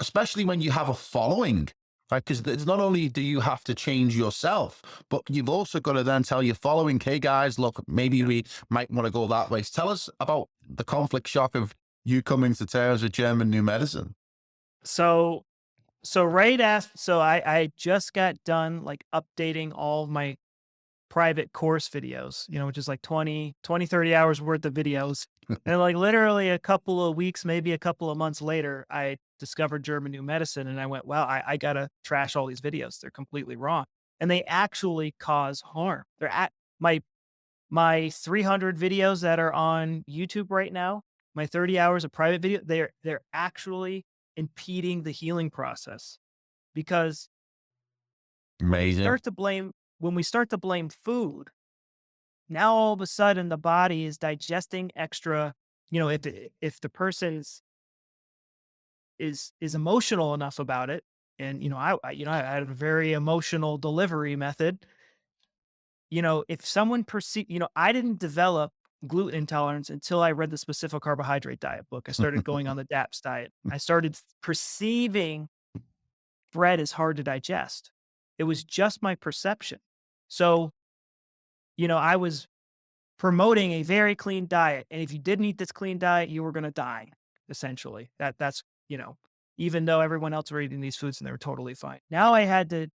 especially when you have a following, right? Because it's not only do you have to change yourself, but you've also got to then tell your following, hey guys, look, maybe we might want to go that way. Tell us about the conflict shock of you coming to terms with German new medicine. So right after, I just got done like updating all of my private course videos, which is like 30 hours worth of videos. And like literally a couple of weeks, maybe a couple of months later, I discovered German new medicine and I went, wow, I gotta trash all these videos. They're completely wrong. And they actually cause harm. They're at my 300 videos that are on YouTube right now, my 30 hours of private video, they're actually impeding the healing process because when we Amazing. start to blame when we start to blame food, now all of a sudden the body is digesting extra, if the person's is emotional enough about it, and I had a very emotional delivery method. If someone perceive, I didn't develop gluten intolerance until I read the specific carbohydrate diet book. I started going on the DAPS diet. I started perceiving bread as hard to digest. It was just my perception. So, I was promoting a very clean diet. And if you didn't eat this clean diet, you were going to die, essentially. That's, even though everyone else were eating these foods and they were totally fine. Now I had to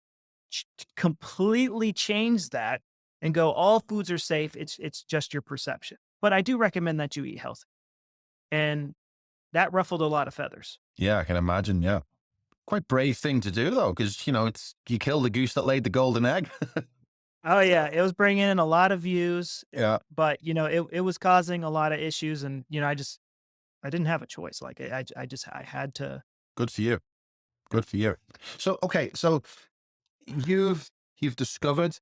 completely change that and go, all foods are safe. It's just your perception. But I do recommend that you eat healthy. And that ruffled a lot of feathers. Yeah, I can imagine. Yeah. Quite brave thing to do though, because, it's, you killed the goose that laid the golden egg. Oh yeah, it was bringing in a lot of views, Yeah. but it was causing a lot of issues, and I didn't have a choice. Like I had to. Good for you. Good for you. So, okay. So you've discovered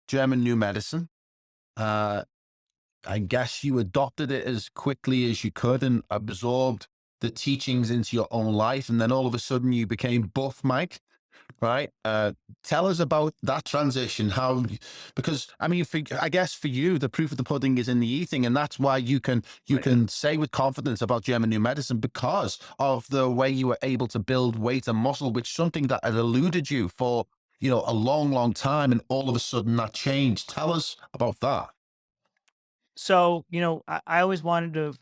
German new medicine. Uh, I guess you adopted it as quickly as you could and absorbed the teachings into your own life. And then all of a sudden you became buff Mike, right? Tell us about that transition. Because I mean, I guess for you, the proof of the pudding is in the eating. And that's why you Right. can say with confidence about German new medicine because of the way you were able to build weight and muscle, which is something that had eluded you for, a long, long time. And all of a sudden that changed. Tell us about that. So I always wanted to.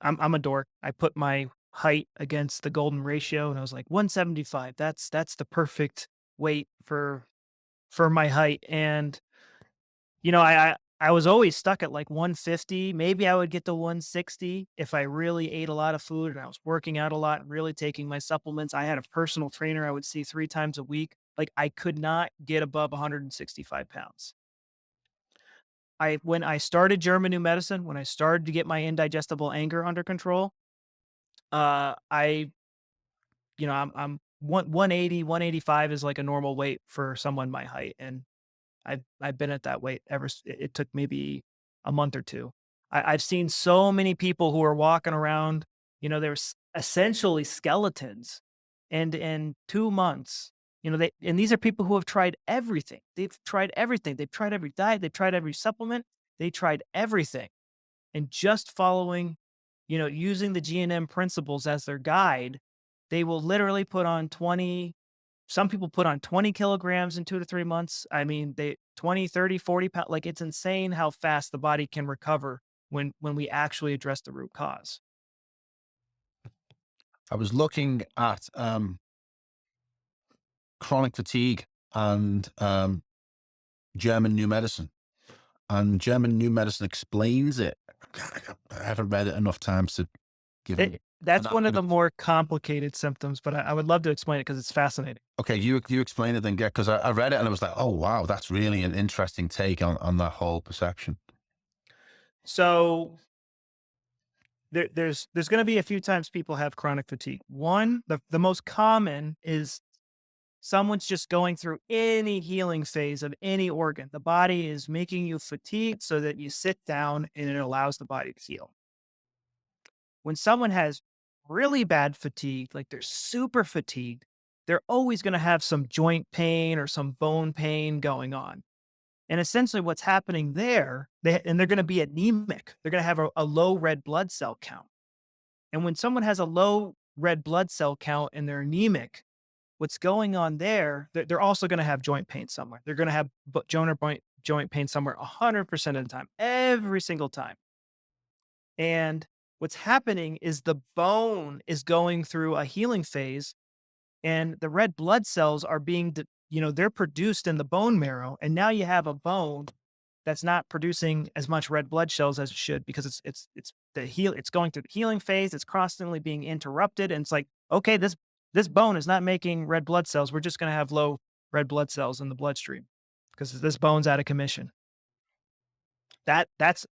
I'm a dork. I put my height against the golden ratio, and I was like 175. That's the perfect weight for my height. And I was always stuck at like 150. Maybe I would get to 160 if I really ate a lot of food and I was working out a lot and really taking my supplements. I had a personal trainer I would see 3 times a week. Like I could not get above 165 pounds. When I started German new medicine, when I started to get my indigestible anger under control, I I'm 180, 185 is like a normal weight for someone my height, and I've been at that weight it took maybe a month or 2. I've seen so many people who are walking around, they're essentially skeletons, and in 2 months, these are people who have tried everything. They've tried everything. They've tried every diet, they've tried every supplement, they tried everything, and just following, using the GNM principles as their guide, they will literally put on 20, some people put on 20 kilograms in 2 to 3 months. I mean, they 20, 30, 40 pounds. Like it's insane how fast the body can recover when we actually address the root cause. I was looking at chronic fatigue and German New Medicine, and German New Medicine explains it. I haven't read it enough times to give it an That's one of the accurate. more complicated symptoms, but I would love to explain it because it's fascinating. Okay, you explain it then, get, because I read it and I was like, oh wow, that's really an interesting take on that whole perception. So there's going to be a few times people have chronic fatigue. One, the most common is someone's just going through any healing phase of any organ. The body is making you fatigued so that you sit down and it allows the body to heal. When someone has really bad fatigue, like they're super fatigued, they're always going to have some joint pain or some bone pain going on. And essentially, what's happening there, they're going to be anemic. They're going to have a low red blood cell count. And when someone has a low red blood cell count and they're anemic, what's going on there, they're also going to have joint pain somewhere. They're going to have joint pain somewhere 100% of the time, every single time. And what's happening is the bone is going through a healing phase, and the red blood cells are they're produced in the bone marrow. And now you have a bone that's not producing as much red blood cells as it should because it's going through the healing phase. It's constantly being interrupted. And it's like, okay, this bone is not making red blood cells. We're just going to have low red blood cells in the bloodstream because this bone's out of commission. That's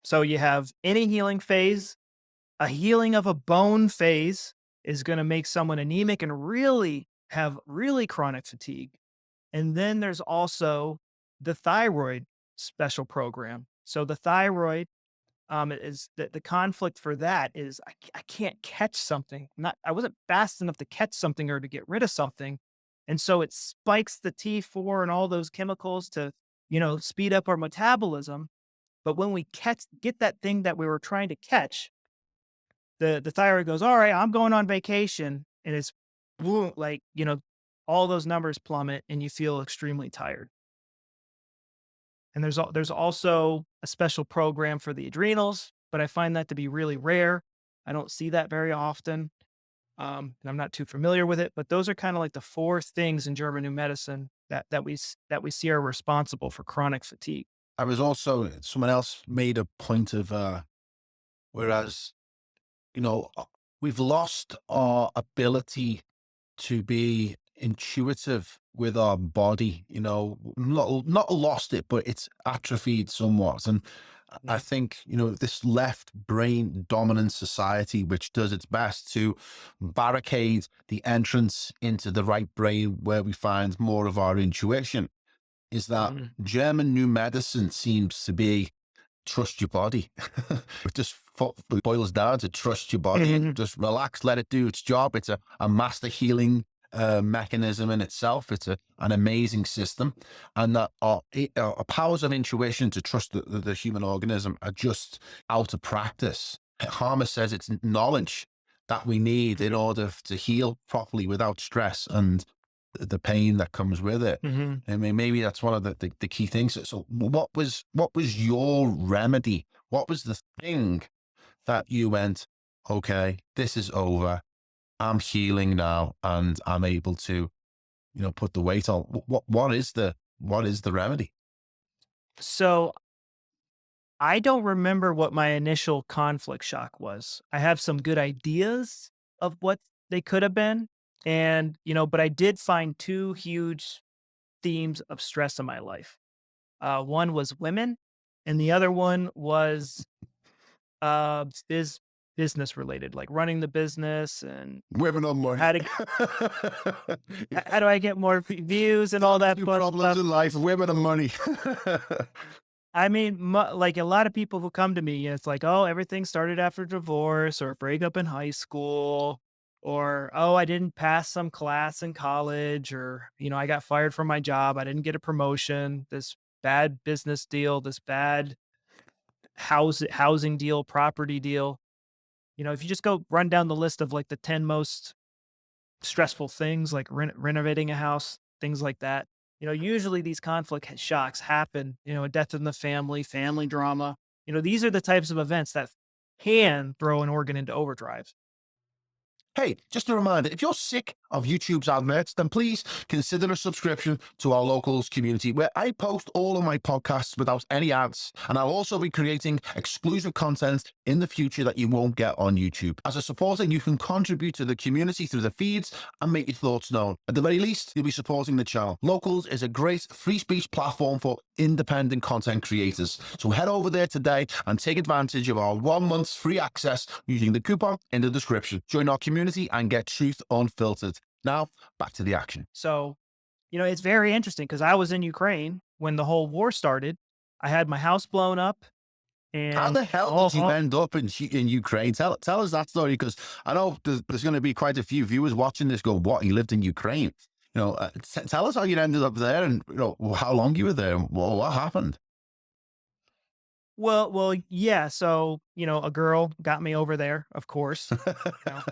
so you have any healing phase, a healing of a bone phase is going to make someone anemic and really have really chronic fatigue. And then there's also the thyroid special program. So the thyroid is the conflict for that is I can't catch something. I wasn't fast enough to catch something or to get rid of something. And so it spikes the T4 and all those chemicals to, speed up our metabolism. But when we get that thing that we were trying to catch, the thyroid goes, all right, I'm going on vacation. And it's boom, like, all those numbers plummet and you feel extremely tired. And there's also a special program for the adrenals, but I find that to be really rare. I don't see that very often. And I'm not too familiar with it, but those are kind of like the four things in German new medicine that we see are responsible for chronic fatigue. I was also, someone else made a point of, whereas, you know, we've lost our ability to be intuitive with our body, not lost it, but it's atrophied somewhat. And I Mhm. think, this left brain dominant society, which does its best to barricade the entrance into the right brain where we find more of our intuition, is that Mhm. German new medicine seems to be trust your body. It just boils down to trust your body and Mhm. just relax, let it do its job. It's a master healing mechanism in itself. It's an amazing system. And that our powers of intuition to trust the human organism are just out of practice. Harmer says it's knowledge that we need in order to heal properly without stress and the pain that comes with it. Mhm. I mean, maybe that's one of the key things. So what was your remedy? What was the thing that you went, okay, this is over. I'm healing now and I'm able to, put the weight on. What is the remedy? So I don't remember what my initial conflict shock was. I have some good ideas of what they could have been. And, but I did find two huge themes of stress in my life. One was women, and the other one was business related, like running the business and Women on money. how to how do I get more views and all that Two fun problems stuff. in life, women and money. I mean, like a lot of people who come to me, it's like, oh, everything started after divorce or a breakup in high school, or oh, I didn't pass some class in college, or I got fired from my job, I didn't get a promotion, this bad business deal, this bad housing deal, property deal. If you just go run down the list of like the 10 most stressful things, like renovating a house, things like that. Usually these shocks happen, a death in the family drama. These are the types of events that can throw an organ into overdrive. Hey, just a reminder, if you're sick of YouTube's adverts, then please consider a subscription to our locals community where I post all of my podcasts without any ads. And I'll also be creating exclusive content in the future that you won't get on YouTube. As a supporter, you can contribute to the community through the feeds and make your thoughts known. At the very least, you'll be supporting the channel. Locals is a great free speech platform for independent content creators. So head over there today and take advantage of our 1 month's free access using the coupon in the description. Join our community and get truth unfiltered. Now, back to the action. So, it's very interesting because I was in Ukraine when the whole war started. I had my house blown up How and the hell all, did you all end up in Ukraine? Tell us that story, because I know there's going to be quite a few viewers watching this go, what, he lived in Ukraine? Tell us how you ended up there, and how long you were there, and what happened. yeah. So, a girl got me over there, of course. You know,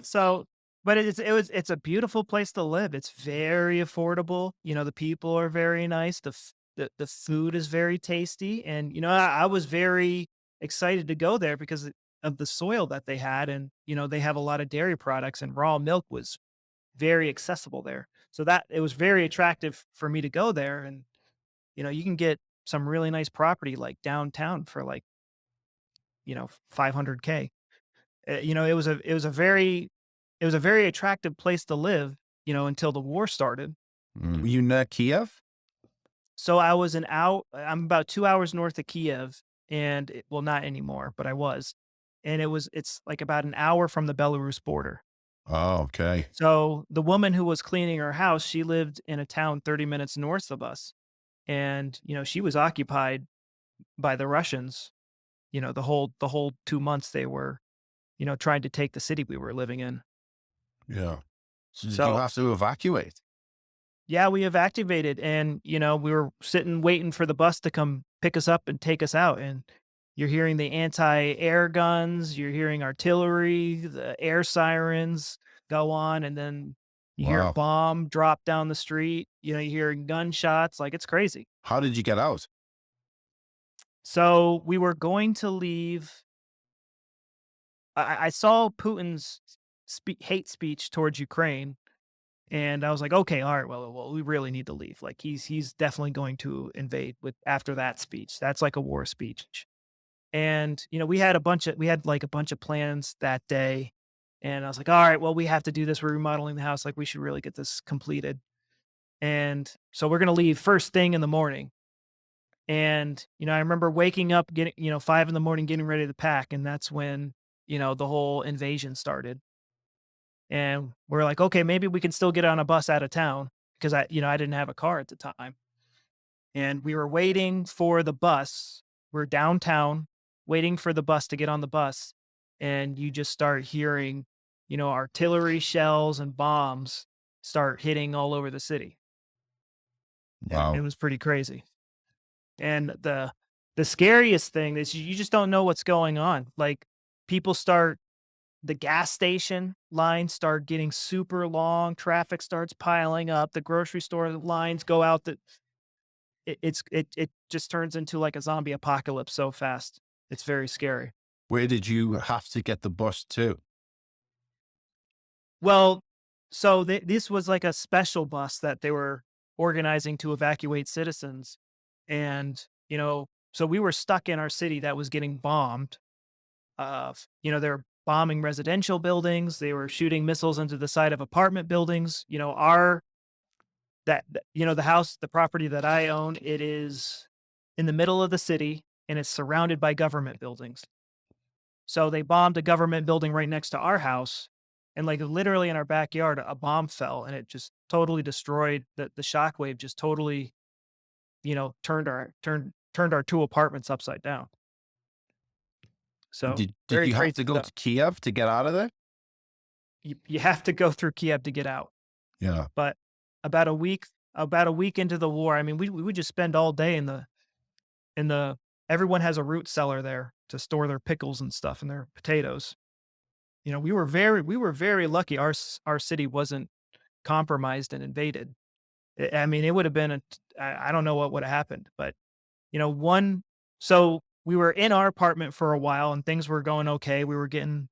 So, but it's a beautiful place to live. It's very affordable. The people are very nice. The food is very tasty, and I was very excited to go there because of the soil that they had, and they have a lot of dairy products, and raw milk was very accessible there. So that it was very attractive for me to go there, and you can get some really nice property like downtown for like 500K. It was a very attractive place to live, until the war started. Were you near Kiev? So I'm about 2 hours north of Kiev, and well, not anymore, but I was. And it's like about an hour from the Belarus border. Oh, okay. So the woman who was cleaning her house, she lived in a town 30 minutes north of us. And, she was occupied by the Russians, the whole 2 months they were, trying to take the city we were living in. Yeah. So did you So have to evacuate? yeah, we evacuated, and, we were sitting waiting for the bus to come pick us up and take us out, and you're hearing the anti-air guns, you're hearing artillery, the air sirens go on, and then you hear a Wow. bomb drop down the street, you hear gunshots, like, it's crazy. How did you get out? So, we were going to leave. I saw Putin's hate speech towards Ukraine. And I was like, "Okay, alright, well, we really need to leave." Like, he's definitely going to invade with after that speech. That's like a war speech. And, we had, like, a bunch of plans that day, and I was like, "Alright, well, we have to do this. We're remodeling the house, like, we should really get this completed." And so we're gonna leave first thing in the morning. And, I remember waking up, getting 5 in the morning, getting ready to pack, and that's when, the whole invasion started. And we're like, "Okay, maybe we can still get on a bus out of town," because I didn't have a car at the time. And we were waiting for the bus. We're downtown waiting for the bus to get on the bus, and you just start hearing, artillery shells and bombs start hitting all over the city. And it Wow. was pretty crazy. And the scariest thing is you just don't know what's going on. Like, people start the gas station lines start getting super long, traffic starts piling up, the grocery store lines go out, that it just turns into like a zombie apocalypse so fast. It's very scary. Where did you have to get the bus to? Well, so this was like a special bus that they were organizing to evacuate citizens. And, so we were stuck in our city that was getting bombed. They're bombing residential buildings. They were shooting missiles into the side of apartment buildings. The house, the property that I own, it is in the middle of the city and it's surrounded by government buildings. So they bombed a government building right next to our house. And like literally in our backyard, a bomb fell and it just totally destroyed the shockwave, just totally, turned our two apartments upside down. So Did very you have crazy to go stuff. to Kiev to get out of there? You have to go through Kiev to get out. Yeah. But about a week into the war, I mean, we would just spend all day in the everyone has a root cellar there to store their pickles and stuff and their potatoes. We were very lucky our city wasn't compromised and invaded. I mean, it would have been I don't know what would have happened, but one so we were in our apartment for a while and things were going okay. We were getting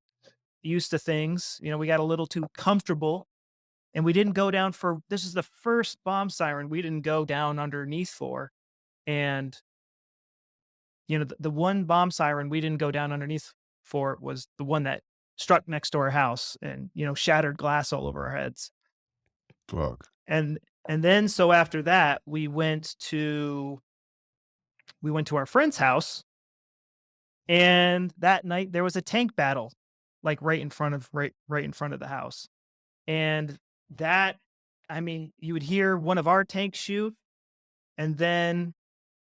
used to things. We got a little too comfortable, and we didn't go down for this is the first bomb siren we didn't go down underneath for. And, the one bomb siren we didn't go down underneath for was the one that struck next to our house and, shattered glass all over our heads. Fuck. And then so after that, we went to our friend's house, and that night there was a tank battle, like right in front of the house. And that I mean, you would hear one of our tanks shoot, and then,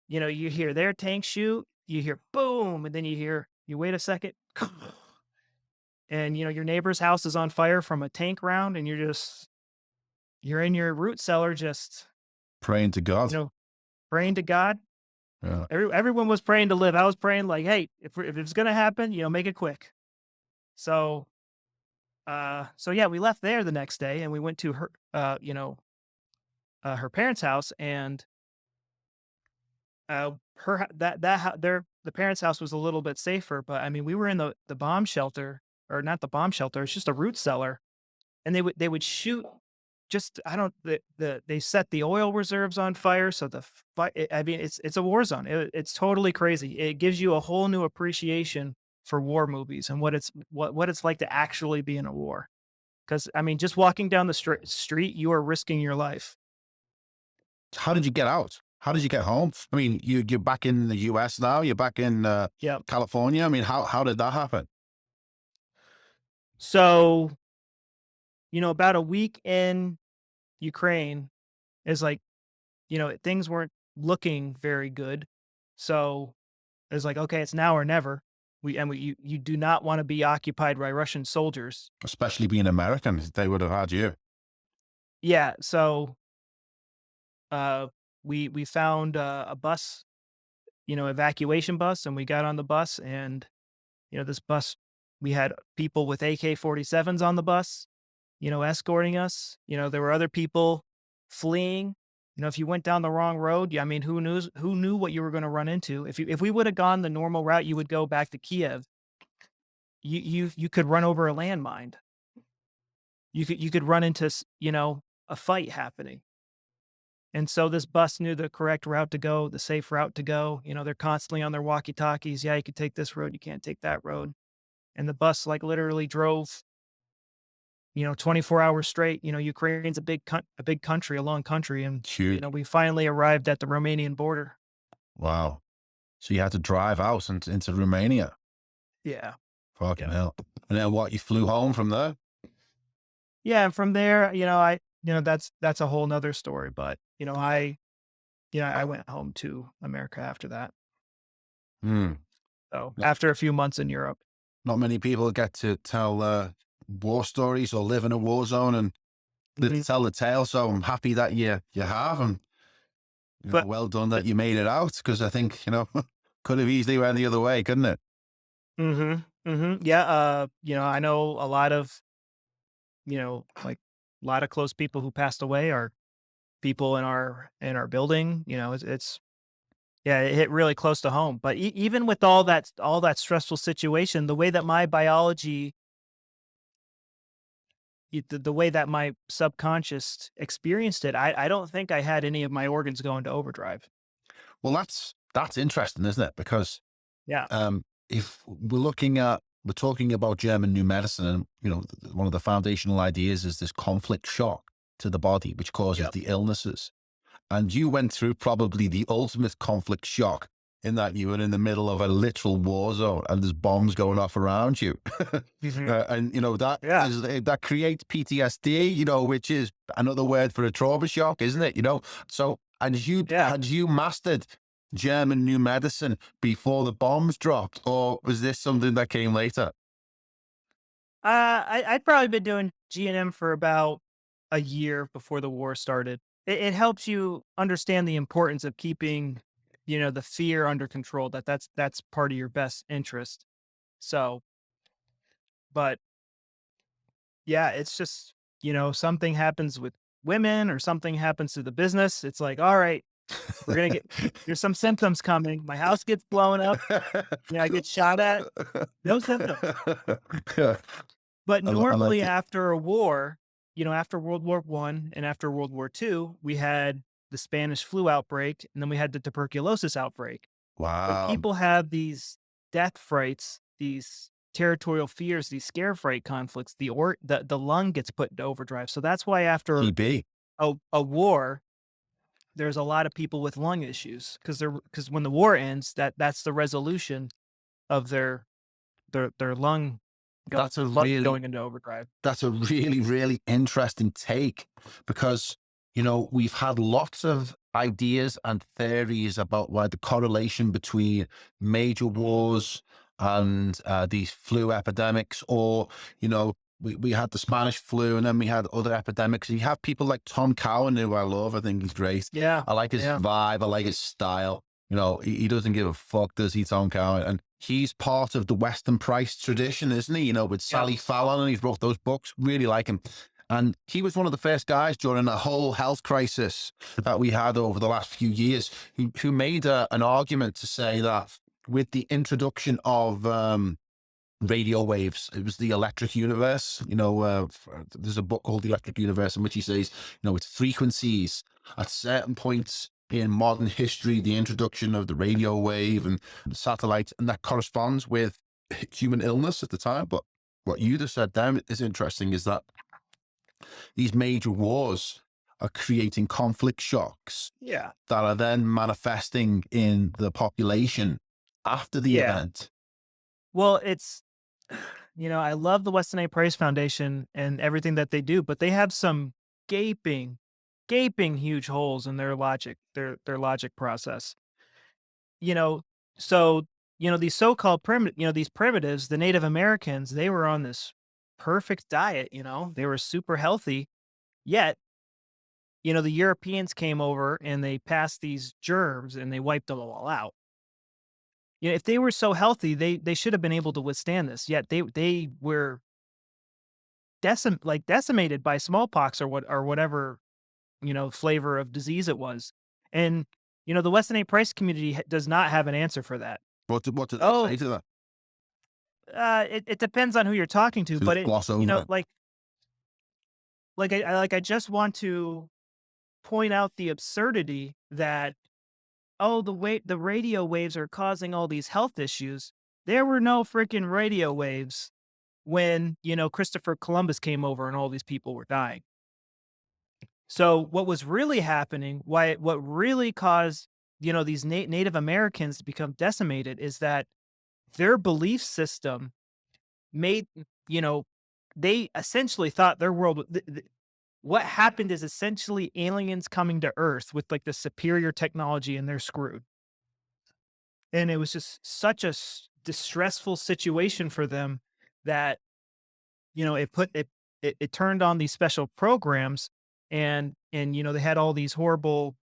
you hear their tank shoot, you hear boom, and then you wait a second, and, your neighbor's house is on fire from a tank round, and you're in your root cellar just, Praying to you God. know, praying to God. Yeah. Everyone was praying to live. I was praying like, "Hey, if it's gonna happen, make it quick." So, yeah, we left there the next day, and we went to her parents' house, and her hou that hou their the parents' house was a little bit safer, but, I mean, we were in the bomb shelter, or not the bomb shelter, it's just a root cellar, and they would shoot just I don't they set the oil reserves on fire, so I mean, it's a war zone. It's totally crazy. It gives you a whole new appreciation for war movies and what it's like to actually be in a war. Because I mean, just walking down the street, you are risking your life. How did you get out? How did you get home? I mean, you're back in the US now. You're back in Yep. California. I mean, how did that happen? So, about a week in Ukraine is like, things weren't looking very good. So it's like, okay, it's now or never. You do not want to be occupied by Russian soldiers. Especially being American, they would have had you. Yeah. So uh, we found a bus, evacuation bus, and we got on the bus, and this bus, we had people with AK-47s on the bus, escorting us. There were other people fleeing. If you went down the wrong road, I mean, who knew what you were going to run into? If we would have gone the normal route, you would go back to Kiev. You could run over a landmine. You could run into a fight happening. And so this bus knew the correct route to go, the safe route to go. They're constantly on their walkie talkies. Yeah, you could take this road. You can't take that road. And the bus like literally drove 24 hours straight. Ukraine's a big country, a long country. And, Huge. we finally arrived at the Romanian border. Wow. So you had to drive out into Romania. Yeah. Fucking Yeah. hell. And then what? You flew home from there? Yeah. And from there, that's a whole nother story. But, I went home to America after that. Hmm. So No- after a few months in Europe. Not many people get to tell war stories or live in a war zone and Mhm. tell the tale. So I'm happy that you have, and But, well done that you made it out, because I think could have easily went the other way, couldn't it? yeah, I know a lot of, like a lot of close people who passed away are people in our building. It's yeah, it hit really close to home. But even with all that stressful situation, the way that my biology, the way that my subconscious experienced it, I don't think I had any of my organs go into overdrive. Well, that's interesting, isn't it? Because Yeah. if we're talking about German new medicine, and one of the foundational ideas is this conflict shock to the body, which causes Yep. the illnesses. And you went through probably the ultimate conflict shock, in that you were in the middle of a literal war zone and there's bombs going off around you. Mhm. And Yeah. that creates PTSD, which is another word for a trauma shock, isn't it? So, and Yeah. had you mastered German new medicine before the bombs dropped, or was this something that came later? I'd probably been doing GNM for about a year before the war started. It helps you understand the importance of keeping, the fear under control. That's part of your best interest. So, but yeah, it's just something happens with women or something happens to the business. It's like, all right, we're gonna get there's some symptoms coming. My house gets blown up. I get shot at. No symptoms. But I like normally it. after a war, after World War One and after World War II, we had the Spanish flu outbreak, and then we had the tuberculosis outbreak. When Wow. people have these death frights, these territorial fears, these scare fright conflicts, the lung gets put into overdrive. So that's why after TB. a war, there's a lot of people with lung issues because when the war ends, that's the resolution of their That's a lungs really going into overdrive. That's a really, really interesting take because, we've had lots of ideas and theories about why the correlation between major wars and these flu epidemics, or, we had the Spanish flu and then we had other epidemics. You have people like Tom Cowan, who I love. I think he's great. Yeah, I like his yeah, vibe. I like his style. He doesn't give a fuck, does he, Tom Cowan? And he's part of the Weston Price tradition, isn't he? With yeah, Sally Fallon, and he's wrote those books. Really like him. And he was one of the first guys during the whole health crisis that we had over the last few years who made an argument to say that with the introduction of radio waves, it was the electric universe. There's a book called The Electric Universe in which he says, it's frequencies at certain points in modern history, the introduction of the radio wave and the satellites, and that corresponds with human illness at the time. But what you just said there is interesting, is that these major wars are creating conflict shocks yeah, that are then manifesting in the population after the yeah. event. Well, I love the Weston A. Price Foundation and everything that they do, but they have some gaping, gaping huge holes in their logic process. You know, so, these so-called these primitives, the Native Americans, they were on this perfect diet, they were super healthy, yet, the Europeans came over and they passed these germs and they wiped them all out. If they were so healthy, they should have been able to withstand this, yet they were decimated by smallpox or whatever, flavor of disease it was. And, the Weston A. Price community does not have an answer for that. What do they Oh, say to that? it depends on who you're talking to, To but just gloss over it? I just want to point out the absurdity that, oh, the radio waves are causing all these health issues. There were no freaking radio waves when, Christopher Columbus came over and all these people were dying. So what was really happening, what really caused, these Native Americans to become decimated is that their belief system made, you know, they essentially thought their world what happened is essentially aliens coming to Earth with like the superior technology and they're screwed. And it was just such a distressful situation for them that, it turned on these special programs, and they had all these horrible,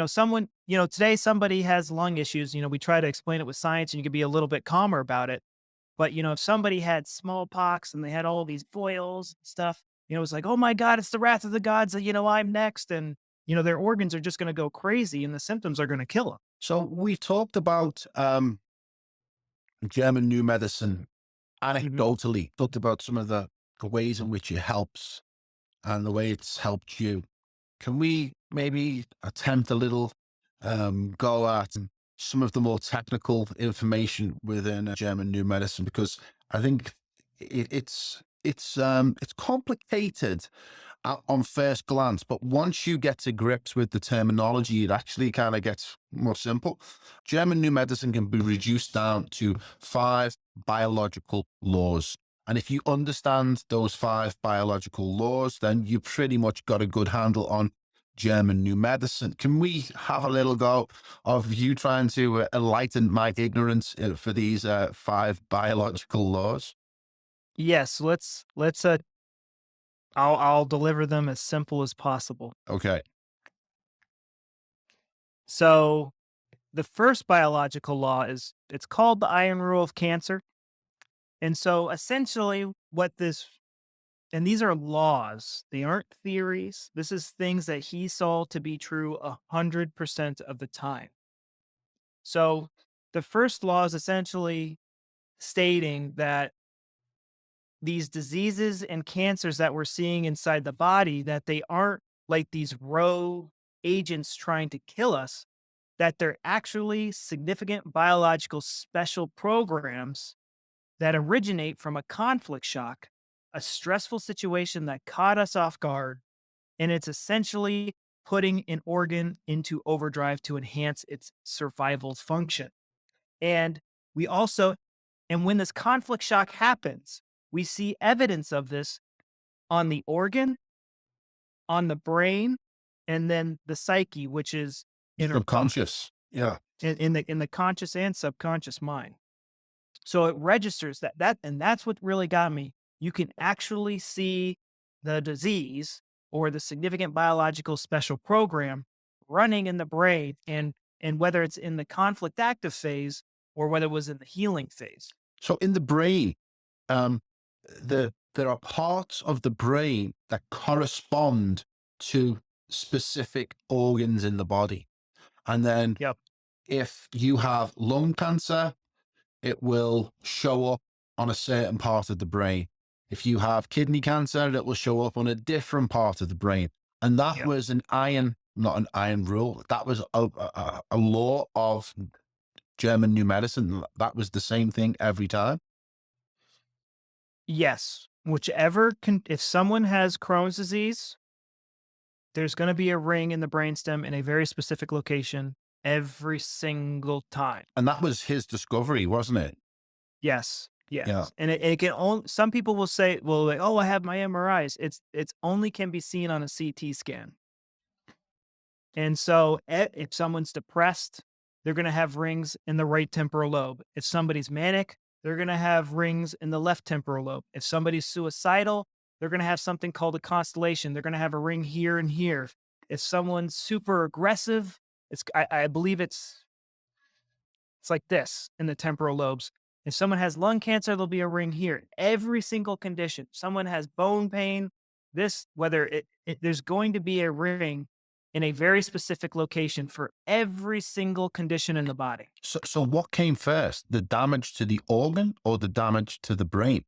someone, today somebody has lung issues, we try to explain it with science and you can be a little bit calmer about it. But, if somebody had smallpox and they had all these boils and stuff, it was like, oh my God, it's the wrath of the gods that, I'm next. And, their organs are just going to go crazy and the symptoms are going to kill them. So we talked about German new medicine Mhm. anecdotally, talked about some of the ways in which it helps and the way it's helped you. Can we maybe attempt a little go at some of the more technical information within German new medicine? Because I think it's complicated on first glance, but once you get to grips with the terminology, it actually kind of gets more simple. German new medicine can be reduced down to 5 biological laws. And if you understand those 5 biological laws, then you pretty much got a good handle on German new medicine. Can we have a little go of you trying to enlighten my ignorance for these 5 biological laws? Yes, I'll deliver them as simple as possible. Okay. So the first biological law it's called the iron rule of cancer. And so essentially what this and these are laws. They aren't theories. This is things that he saw to be true 100% of the time. So the first law is essentially stating that these diseases and cancers that we're seeing inside the body, that they aren't like these rogue agents trying to kill us, that they're actually significant biological special programs that originate from a conflict shock, a stressful situation that caught us off guard. And it's essentially putting an organ into overdrive to enhance its survival function. And we also, and when this conflict shock happens, we see evidence of this on the organ, on the brain, and then the psyche, which is intertwined Subconscious. Yeah. in the conscious and subconscious mind. So it registers and that's what really got me. You can actually see the disease or the significant biological special program running in the brain, and whether it's in the conflict active phase or whether it was in the healing phase. So in the brain, um, there are parts of the brain that correspond to specific organs in the body. And then Yep. if you have lung cancer, it will show up on a certain part of the brain. If you have kidney cancer, it will show up on a different part of the brain. And that Yep. was not an iron rule. That was a law of German new medicine. That was the same thing every time. Yes. If someone has Crohn's disease, there's going to be a ring in the brainstem in a very specific location every single time. And that was his discovery, wasn't it? Yes, Yeah. yes, and it can only. Some people will say, "Well, like, oh, I have my MRIs." It's only can be seen on a CT scan, and so if someone's depressed, they're going to have rings in the right temporal lobe. If somebody's manic, they're going to have rings in the left temporal lobe. If somebody's suicidal, they're going to have something called a constellation. They're going to have a ring here and here. If someone's super aggressive, I believe it's like this in the temporal lobes. If someone has lung cancer, there'll be a ring here. Every single condition. Someone has bone pain, whether there's going to be a ring in a very specific location for every single condition in the body. So what came first, the damage to the organ or the damage to the brain?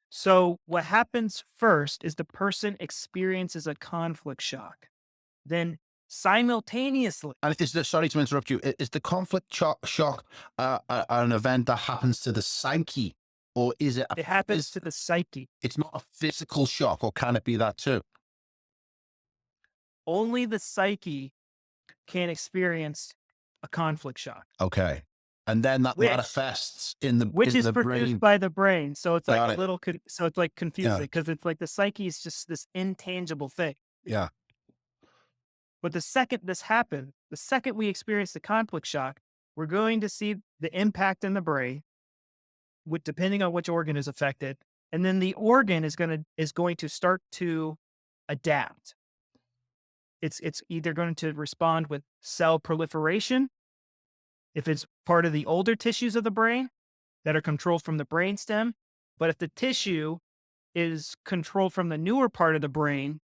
So what happens first is the person experiences a conflict shock. Then simultaneously, And if this, sorry to interrupt you, is the conflict shock an event that happens to the psyche, or is it it happens to the psyche. it's not a physical shock, or can it be that too? Only the psyche can experience a conflict shock. Okay. And then that Which manifests which in is the produced brain. by the brain. So it's like Got a it. little, so it's like Yeah. confusing because it's like the psyche is just this intangible thing. Yeah. But the second we experience the conflict shock, we're going to see the impact in the brain, with depending on which organ is affected, and then the organ is going to start to adapt. It's either going to respond with cell proliferation if it's part of the older tissues of the brain that are controlled from the brainstem. But if the tissue is controlled from the newer part of the brain,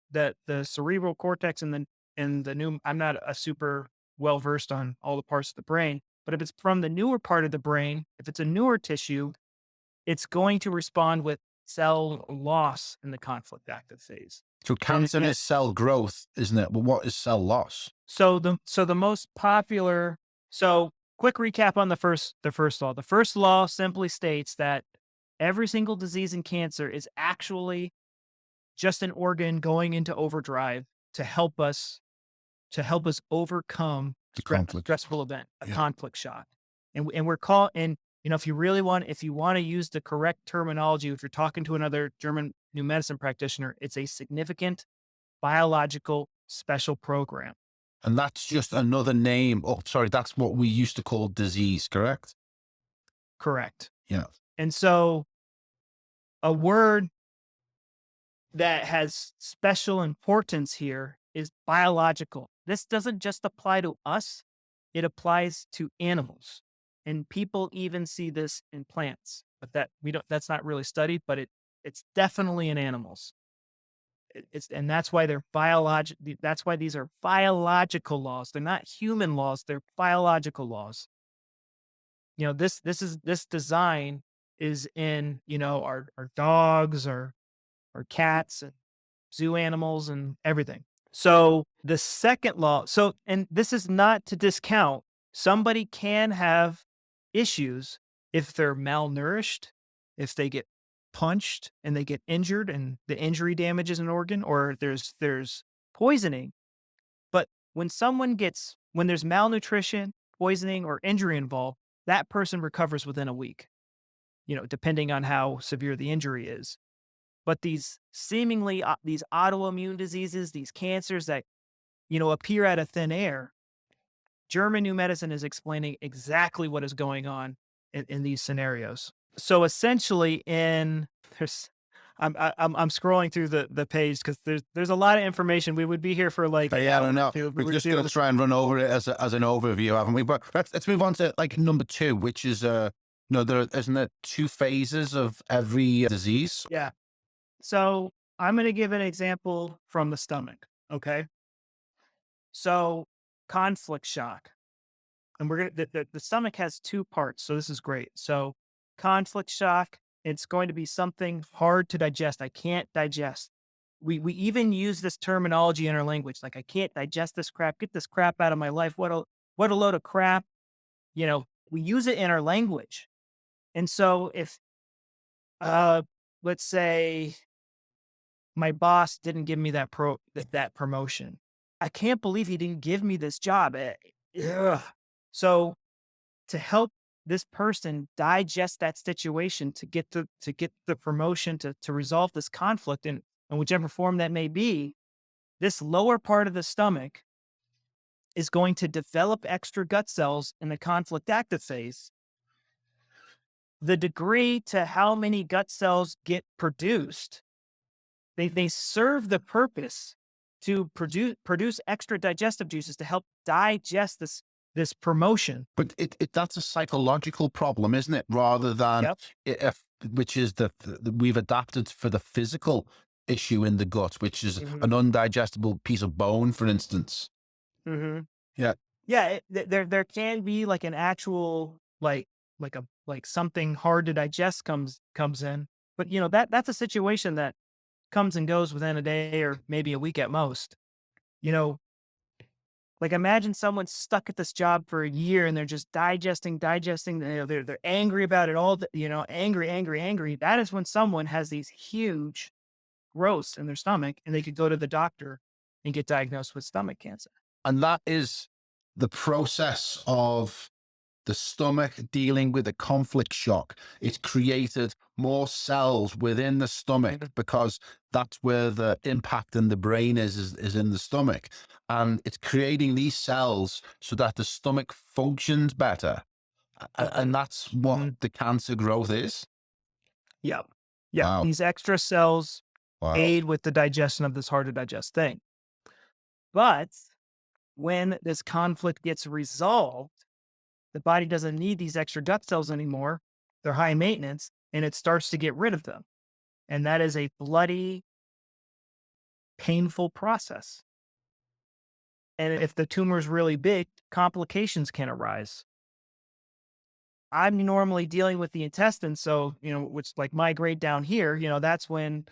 that the cerebral cortex and the new, I'm not a super well versed on all the parts of the brain, but if it's from the newer part of the brain, if it's a newer tissue, it's going to respond with cell loss in the conflict active phase. So cancer is cell growth, isn't it? But what is cell loss? So the most popular, so quick recap on the first law. The first law simply states that every single disease and cancer is actually just an organ going into overdrive to help us overcome The conflict. stressful event, a Yeah. conflict shock. And if you want to use the correct terminology, if you're talking to another German new medicine practitioner, it's a significant biological special program. And that's just another name. Oh, sorry, that's what we used to call disease, correct? Correct. Yeah. And so a word that has special importance here is biological. This doesn't just apply to us, it applies to animals. And people even see this in plants, but that's not really studied, but it's definitely in animals. And that's why that's why these are biological laws. They're not human laws, they're biological laws. This design is in, our dogs, our cats, and zoo animals, and everything. So the second law, and this is not to discount, somebody can have issues if they're malnourished, if they get punched and they get injured and the injury damages an organ, or there's poisoning. But when there's malnutrition, poisoning, or injury involved, that person recovers within a week, depending on how severe the injury is. But these seemingly these autoimmune diseases, these cancers that, appear out of thin air, German new medicine is explaining exactly what is going on in these scenarios. So essentially, there's I'm scrolling through the page because there's a lot of information. We would be here for like But yeah, I don't know. hours. We're just going to try and run over it as an overview, haven't we? But let's move on to like number two, which is no, there isn't there two phases of every disease. Yeah. So I'm going to give an example from the stomach. Okay. So conflict shock. And we're gonna the stomach has two parts, so this is great. So conflict shock, it's going to be something hard to digest. I can't digest. We even use this terminology in our language, like I can't digest this crap. Get this crap out of my life. What a load of crap. We use it in our language. And so if let's say my boss didn't give me that promotion. I can't believe he didn't give me this job. Ugh. So to help this person digest that situation to get the promotion to resolve this conflict in whichever form that may be, this lower part of the stomach is going to develop extra gut cells in the conflict active phase. The degree to how many gut cells get produced, they serve the purpose to produce extra digestive juices to help digest this promotion. But that's a psychological problem, isn't it? Rather than Yep. if which is we've adapted for the physical issue in the gut, which is Mhm. an undigestible piece of bone, for instance. Mhm. Yeah. Yeah, there can be like an actual like something hard to digest comes in, but that's a situation that comes and goes within a day or maybe a week at most. You know, like imagine someone stuck at this job for a year and they're just digesting. They're angry about it all. Angry, angry, angry. That is when someone has these huge growths in their stomach, and they could go to the doctor and get diagnosed with stomach cancer. And that is the process of the stomach dealing with the conflict shock. It's created more cells within the stomach Mhm. because that's where the impact in the brain is in the stomach. And it's creating these cells so that the stomach functions better. And that's what Mhm. the cancer growth is. Yeah, yeah. Wow. These extra cells Wow. aid with the digestion of this hard to digest thing. But when this conflict gets resolved, the body doesn't need these extra gut cells anymore. They're high maintenance, and it starts to get rid of them. And that is a bloody, painful process. And if the tumor is really big, complications can arise. I'm normally dealing with the intestines, so, which like my grade down here, that's when,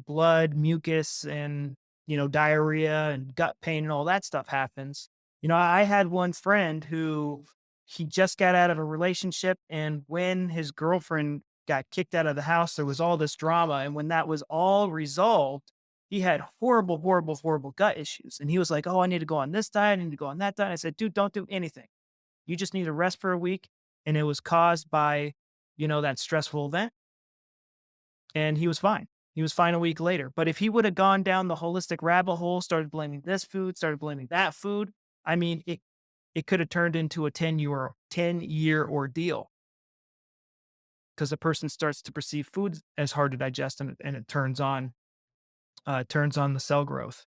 blood, mucus, and, diarrhea and gut pain and all that stuff happens. I had one friend who he just got out of a relationship, and when his girlfriend got kicked out of the house, there was all this drama. And when that was all resolved, he had horrible, horrible, horrible gut issues. And he was like, "Oh, I need to go on this diet, I need to go on that diet." I said, "Dude, don't do anything. You just need to rest for a week." And it was caused by, that stressful event. And he was fine. He was fine a week later. But if he would have gone down the holistic rabbit hole, started blaming this food, started blaming that food, I mean, it could have turned into a 10-year ordeal because the person starts to perceive food as hard to digest, and it turns on the cell growth.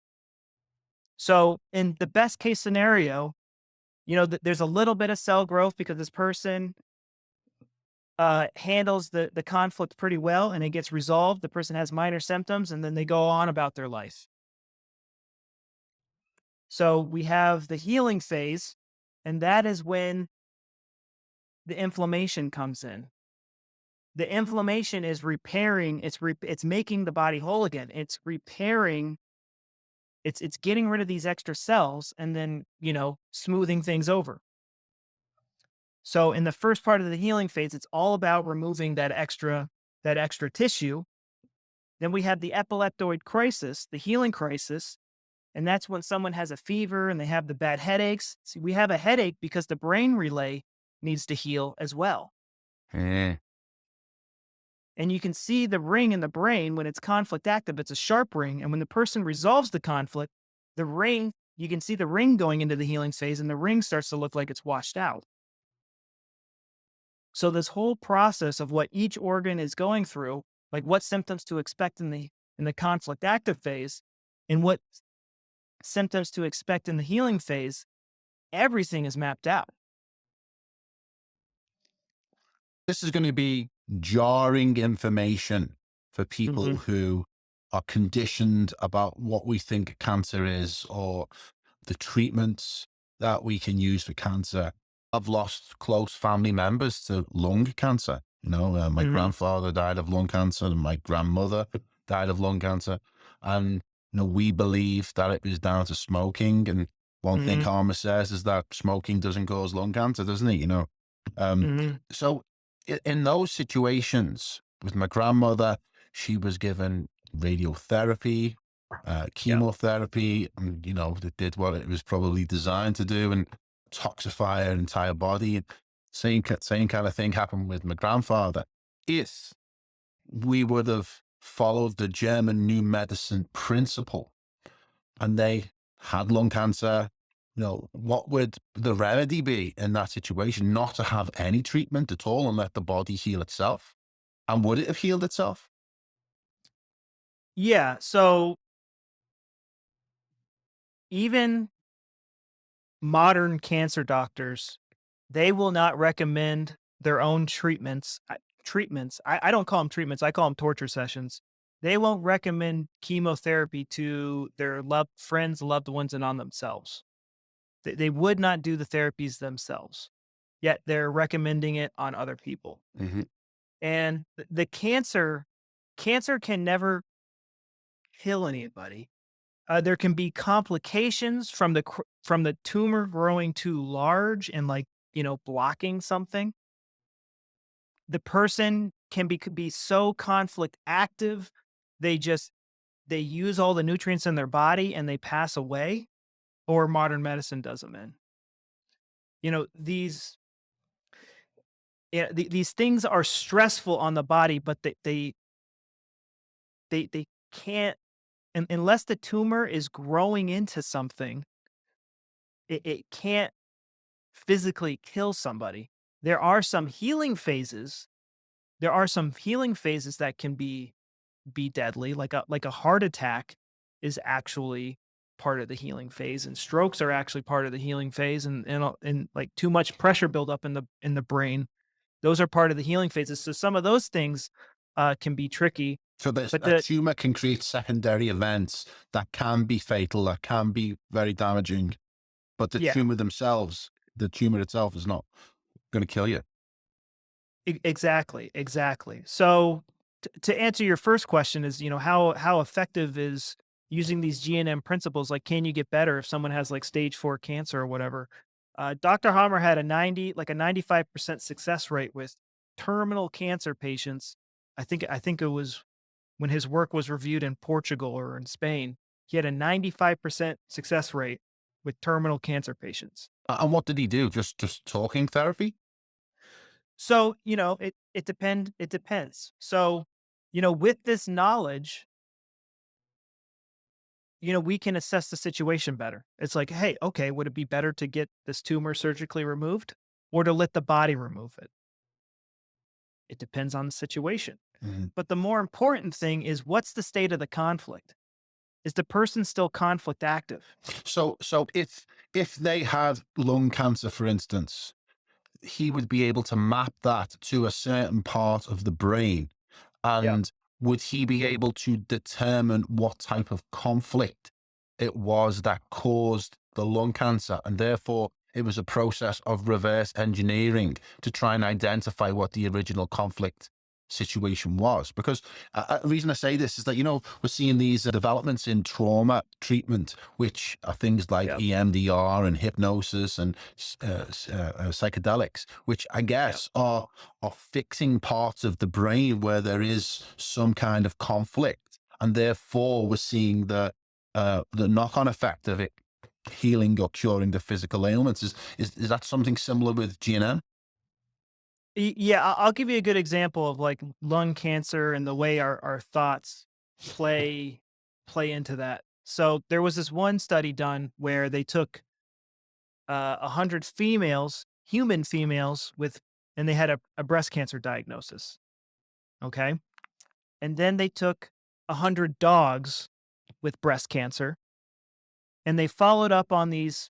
So in the best case scenario, there's a little bit of cell growth because this person handles the conflict pretty well, and it gets resolved. The person has minor symptoms, and then they go on about their life. So we have the healing phase, and that is when the inflammation comes in. The inflammation is repairing, it's making the body whole again. It's repairing, it's getting rid of these extra cells and then, smoothing things over. So in the first part of the healing phase, it's all about removing that extra tissue. Then we have the epileptoid crisis, the healing crisis, and that's when someone has a fever and they have the bad headaches. See, we have a headache because the brain relay needs to heal as well. Eh. And you can see the ring in the brain when it's conflict active, it's a sharp ring. And when the person resolves the conflict, the ring, you can see the ring going into the healing phase and the ring starts to look like it's washed out. So this whole process of what each organ is going through, like what symptoms to expect in the conflict active phase and what symptoms to expect in the healing phase, everything is mapped out. This is going to be jarring information for people Mhm. who are conditioned about what we think cancer is or the treatments that we can use for cancer. I've lost close family members to lung cancer. My Mhm. grandfather died of lung cancer and my grandmother died of lung cancer. And, we believe that it was down to smoking. And one thing Mhm. Karma says is that smoking doesn't cause lung cancer, doesn't it? Um, Mhm. so in those situations with my grandmother, she was given radiotherapy, Yeah. chemotherapy, and it did what it was probably designed to do and toxify her entire body. And same kind of thing happened with my grandfather. If we would have followed the German new medicine principle and they had lung cancer, what would the remedy be in that situation? Not to have any treatment at all and let the body heal itself? And would it have healed itself? Yeah. So even modern cancer doctors, they will not recommend their own treatments. I don't call them treatments. I call them torture sessions. They won't recommend chemotherapy to their loved friends, loved ones, and on themselves. They would not do the therapies themselves, yet they're recommending it on other people. Hmm. And the cancer can never kill anybody. There can be complications from the tumor growing too large and like, blocking something. The person can be so conflict active, they just they use all the nutrients in their body and they pass away, or modern medicine does them in. These these things are stressful on the body, but they can't, unless the tumor is growing into something, it can't physically kill somebody. There are some healing phases. There are some healing phases that can be deadly, like a heart attack is actually part of the healing phase, and strokes are actually part of the healing phase, and like too much pressure buildup in the brain. Those are part of the healing phases. So some of those things can be tricky, So this, but a tumor can create secondary events that can be fatal, that can be very damaging, but yeah. the tumor itself is not going to kill you. Exactly, exactly. So to answer your first question is, how effective is using these GNM principles? Like, can you get better if someone has like stage 4 cancer or whatever? Dr. Hammer had a 95% success rate with terminal cancer patients. I think it was when his work was reviewed in Portugal or in Spain. He had a 95% success rate with terminal cancer patients. And what did he do? Just talking therapy? So, it depends. So, with this knowledge, we can assess the situation better. It's like, hey, okay, would it be better to get this tumor surgically removed or to let the body remove it? It depends on the situation. Mhm. But the more important thing is, what's the state of the conflict? Is the person still conflict active? So if they had lung cancer, for instance, he would be able to map that to a certain part of the brain. Yeah. And would he be able to determine what type of conflict it was that caused the lung cancer? And therefore, it was a process of reverse engineering to try and identify what the original conflict situation was. Because the reason I say this is that, we're seeing these developments in trauma treatment, which are things like Yep. EMDR and hypnosis and psychedelics, which I Yep. guess are fixing parts of the brain where there is some kind of conflict. And therefore, we're seeing the knock-on effect of it healing or curing the physical ailments. Is that something similar with GNM? Yeah, I'll give you a good example of like lung cancer and the way our thoughts play play into that. So there was this one study done where they took 100 females, human females and they had a breast cancer diagnosis. Okay. And then they took 100 dogs with breast cancer and they followed up on these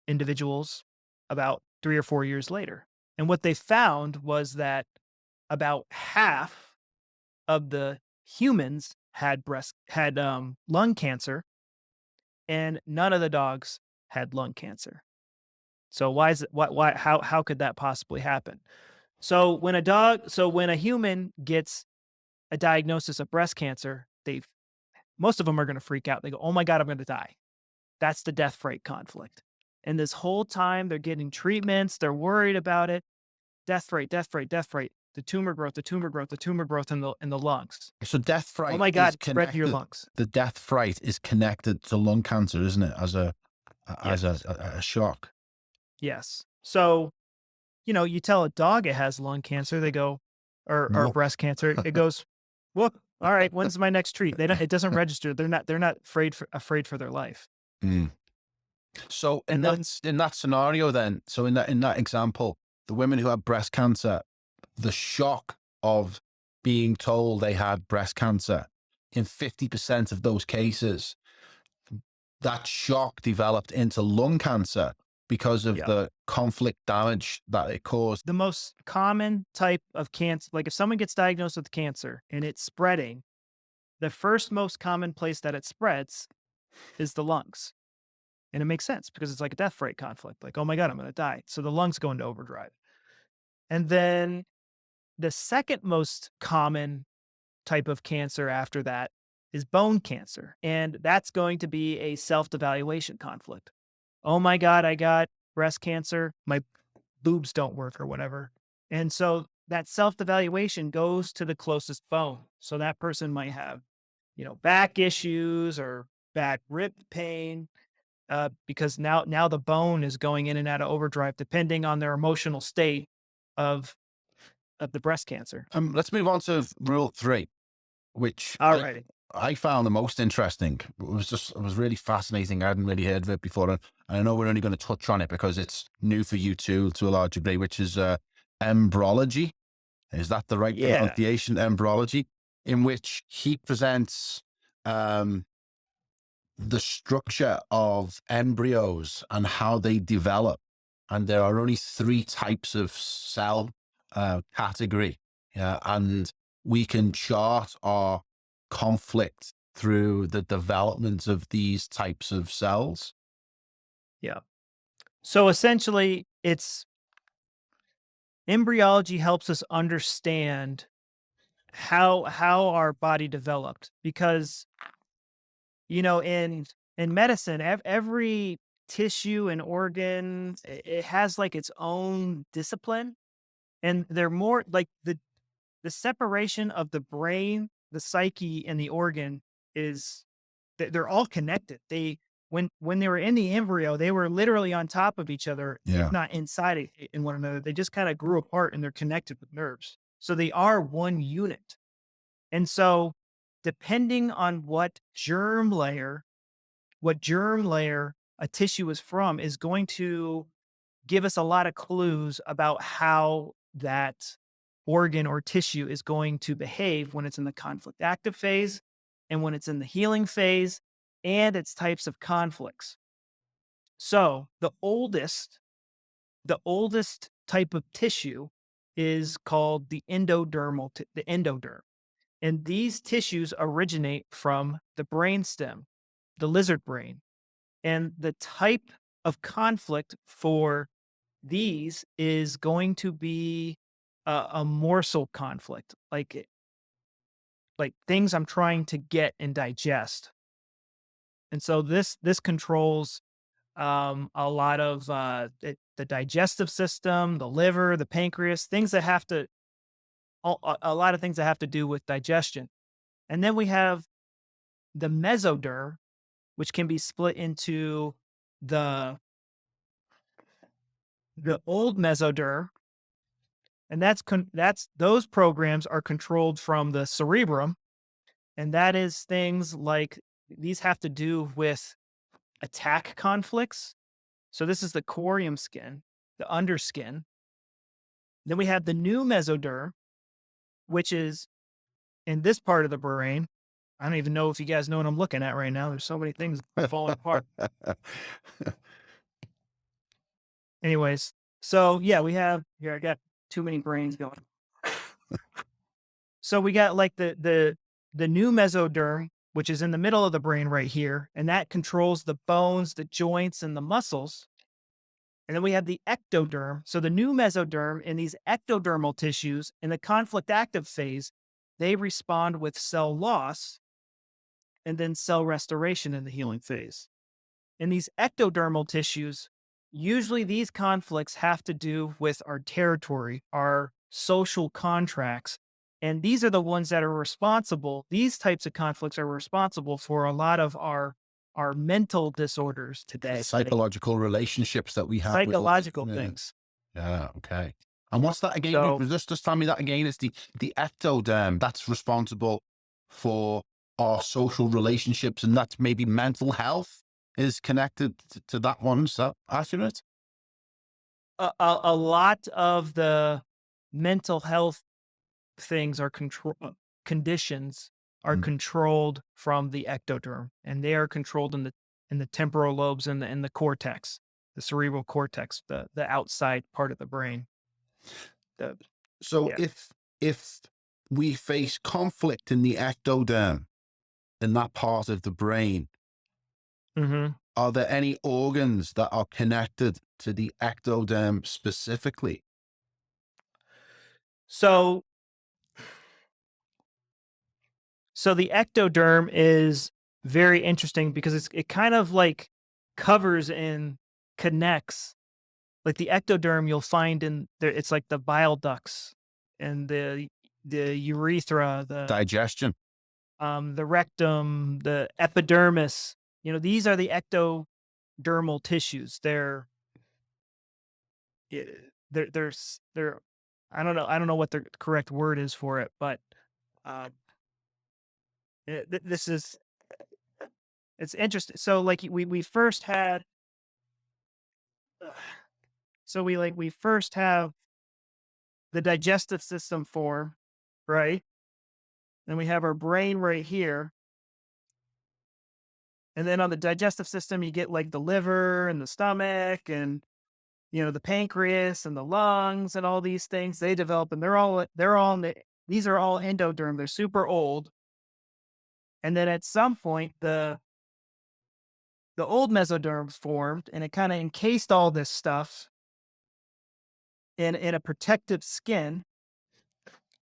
individuals about 3 or 4 years later. And what they found was that about half of the humans had lung cancer, and none of the dogs had lung cancer. So why is it why how could that possibly happen? So when a human gets a diagnosis of breast cancer, most of them are going to freak out. They go, "Oh my god, I'm going to die." That's the death freight conflict. And this whole time they're getting treatments, they're worried about it. Death freight, death freight, death freight. The tumor growth, the tumor growth, the tumor growth in the lungs. So death Oh fright my is god, spread to your connected. lungs. The death fright is connected to lung cancer, isn't it? As Yes. a shock. Yes. So, you tell a dog it has lung cancer, they go or Whoop. breast cancer, it goes, "Whoop, all right, when's my next treat?" It doesn't register. They're not afraid for their life. Mm. So And then in that scenario, then, so in that example, the women who had breast cancer, the shock of being told they had breast cancer, in 50% of those cases, that shock developed into lung cancer because of yeah. the conflict damage that it caused. The most common type of cancer, like if someone gets diagnosed with cancer and it's spreading, the first most common place that it spreads is the lungs. And it makes sense because it's like a death freight conflict. Like, oh my God, I'm going to die. So the lungs go into overdrive. And then the second most common type of cancer after that is bone cancer. And that's going to be a self devaluation conflict. Oh my God, I got breast cancer. My boobs don't work or whatever. And so that self devaluation goes to the closest bone. So that person might have, back issues or back rib pain, because now the bone is going in and out of overdrive depending on their emotional state of the breast cancer. Let's move on to rule 3, which All righty. I found the most interesting. It was really fascinating. I hadn't really heard of it before. And I know we're only going to touch on it because it's new for you too, to a large degree, which is embryology. Is that the right Yeah. pronunciation? Embryology, in which he presents the structure of embryos and how they develop. And there are only 3 types of cell category. Yeah, and we can chart our conflict through the development of these types of cells. Yeah. So essentially, it's embryology helps us understand how our body developed because in medicine every tissue and organ it has like its own discipline, and they're more like the separation of the brain, the psyche, and the organ is they're all connected. When they were in the embryo, they were literally on top of each other, if Yeah. not inside in one another. They just kind of grew apart and they're connected with nerves. So they are one unit. And so depending on what germ layer a tissue is from is going to give us a lot of clues about how that organ or tissue is going to behave when it's in the conflict active phase and when it's in the healing phase and its types of conflicts. So the oldest type of tissue is called the endoderm. And these tissues originate from the brainstem, the lizard brain. And the type of conflict for these is going to be a morsel conflict, like things I'm trying to get and digest. And so this controls a lot of the digestive system, the liver, the pancreas, things that have to a lot of things that have to do with digestion. And then we have the mesoderm, which can be split into the the old mesoderm, and that's those programs are controlled from the cerebrum, and that is things like these have to do with attack conflicts. So this is the corium skin, the underskin. Then we have the new mesoderm, which is in this part of the brain. I don't even know if you guys know what I'm looking at right now. There's so many things falling apart. Anyways, so yeah, we have here. I got too many brains going. So we got like the new mesoderm, which is in the middle of the brain right here, and that controls the bones, the joints, and the muscles. And then we have the ectoderm. So the new mesoderm in these ectodermal tissues in the conflict active phase, they respond with cell loss and then cell restoration in the healing phase. In these ectodermal tissues, usually these conflicts have to do with our territory, our social contracts. And these are the ones that are responsible. These types of conflicts are responsible for a lot of our mental disorders today. Psychological relationships that we have with Psychological yeah. things. Yeah, okay. And what's that again? So Just tell me that again. It's the ectoderm that's responsible for our social relationships, and that's maybe mental health is connected to that one. Is that accurate? a lot of the mental health things are conditions are Mm. controlled from the ectoderm, and they are controlled in the temporal lobes and the cortex, the cerebral cortex, the outside part of the brain. The So yeah. if we face conflict in the ectoderm, in that part of the brain, hmm are there any organs that are connected to the ectoderm specifically? So so the ectoderm is very interesting because it kind of like covers and connects. Like the ectoderm you'll find in there, it's like the bile ducts and the urethra, Digestion. the rectum, the epidermis. You know, these are the ectodermal tissues. Eh, they're I don't know what the correct word is for it, but uh, this is it's interesting. So like we first had so we first have the digestive system form, right? Then we have our brain right here. And then on the digestive system, you get like the liver and the stomach and, you know, the pancreas and the lungs and all these things they develop. And they're all, these are all endoderm. They're super old. And then at some point, the old mesoderm formed and it kind of encased all this stuff in a protective skin.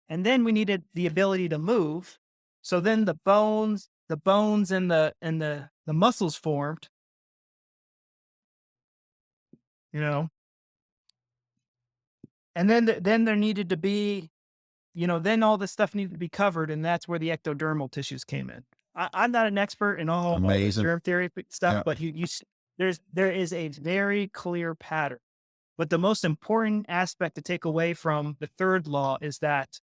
And then we needed the ability to move. So then the bones and the muscles formed, you know, and then then there needed to be, you know, then all this stuff needed to be covered, and that's where the ectodermal tissues came in. I'm not an expert in all this Amazing. germ theory stuff, Yeah. but there is a very clear pattern. But the most important aspect to take away from the third law is that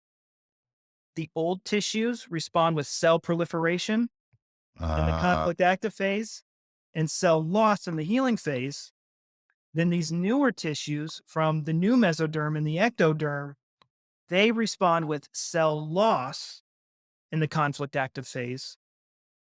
the old tissues respond with cell proliferation in the Uh, conflict active phase and cell loss in the healing phase. Then these newer tissues from the new mesoderm and the ectoderm, they respond with cell loss in the conflict active phase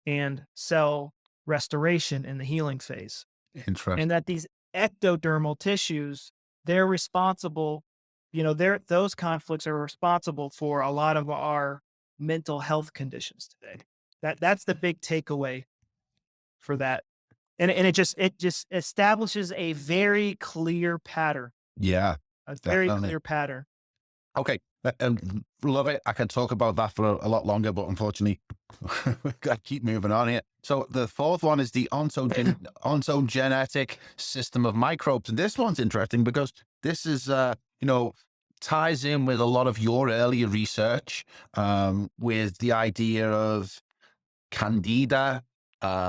and cell restoration in the healing phase. And interesting. that these ectodermal tissues, they're responsible, you know, those conflicts are responsible for a lot of our mental health conditions today. That's the big takeaway for that. And it just establishes a very clear pattern, Yeah, a very definitely. clear pattern. Okay. Love it. I can talk about that for a lot longer, but unfortunately, we've got to keep moving on here. So the fourth one is the ontogenetic system of microbes. And this one's interesting because this is, ties in with a lot of your earlier research, with the idea of candida,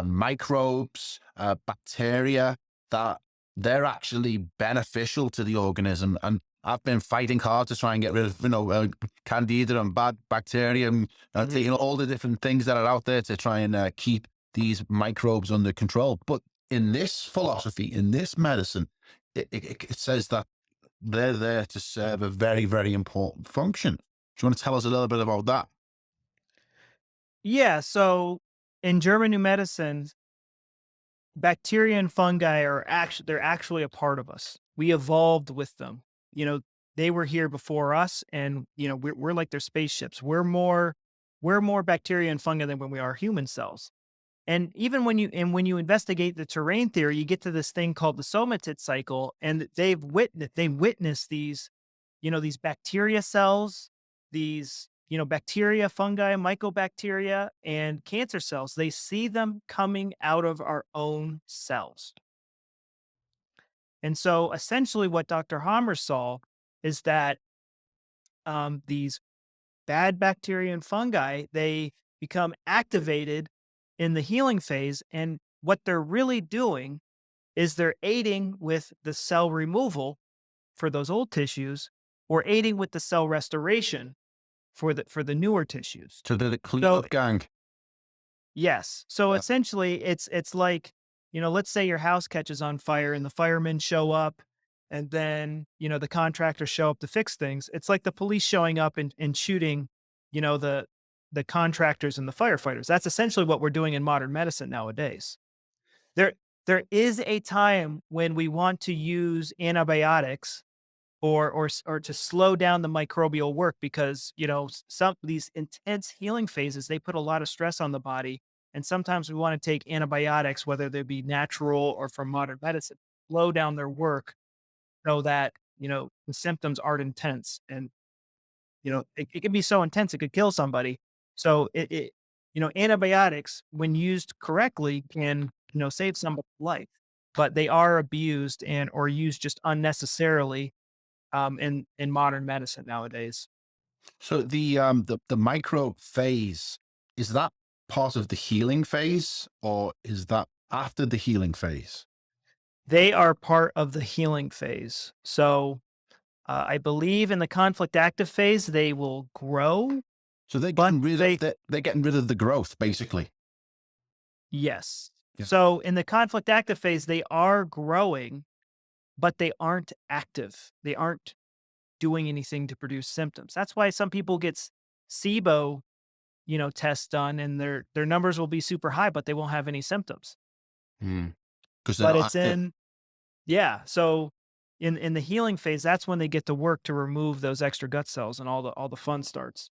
microbes, bacteria, that they're actually beneficial to the organism. And I've been fighting hard to try and get rid of, candida and bad bacteria, and Mhm. all the different things that are out there to try and keep these microbes under control. But in this philosophy, in this medicine, it says that they're there to serve a very, very important function. Do you want to tell us a little bit about that? Yeah. So in German new medicine, bacteria and fungi are actually they're actually a part of us. We evolved with them. You know, they were here before us, and we're like their spaceships. We're more bacteria and fungi than when we are human cells. And even when you investigate the terrain theory, you get to this thing called the somatid cycle, and they witness these bacteria cells, these bacteria, fungi, mycobacteria, and cancer cells. They see them coming out of our own cells. And so essentially what Dr. Hammer saw is that these bad bacteria and fungi, they become activated in the healing phase. And what they're really doing is they're aiding with the cell removal for those old tissues, or aiding with the cell restoration for the newer tissues. So they're the So cleanup gang. yes. So Yeah. essentially it's like, let's say your house catches on fire and the firemen show up, and then, the contractors show up to fix things. It's like the police showing up and shooting, the contractors and the firefighters. That's essentially what we're doing in modern medicine nowadays. There there is a time when we want to use antibiotics, or to slow down the microbial work, because some these intense healing phases, they put a lot of stress on the body, and sometimes we want to take antibiotics, whether they be natural or from modern medicine, slow down their work so that the symptoms aren't intense. And it can be so intense it could kill somebody. So antibiotics, when used correctly, can save somebody's life, but they are abused and or used just unnecessarily, in modern medicine nowadays. So the microbe phase, is that part of the healing phase, or is that after the healing phase? They are part of the healing phase. So, I believe in the conflict active phase, they will grow, So they're but getting rid of they they're getting rid of the growth, basically. yes. Yeah. So in the conflict active phase, they are growing, but they aren't active. They aren't doing anything to produce symptoms. That's why some people get SIBO, tests done, and their numbers will be super high, but they won't have any symptoms. Because they're But not it's active. in Yeah, so in the healing phase, that's when they get to work to remove those extra gut cells, and all the fun starts.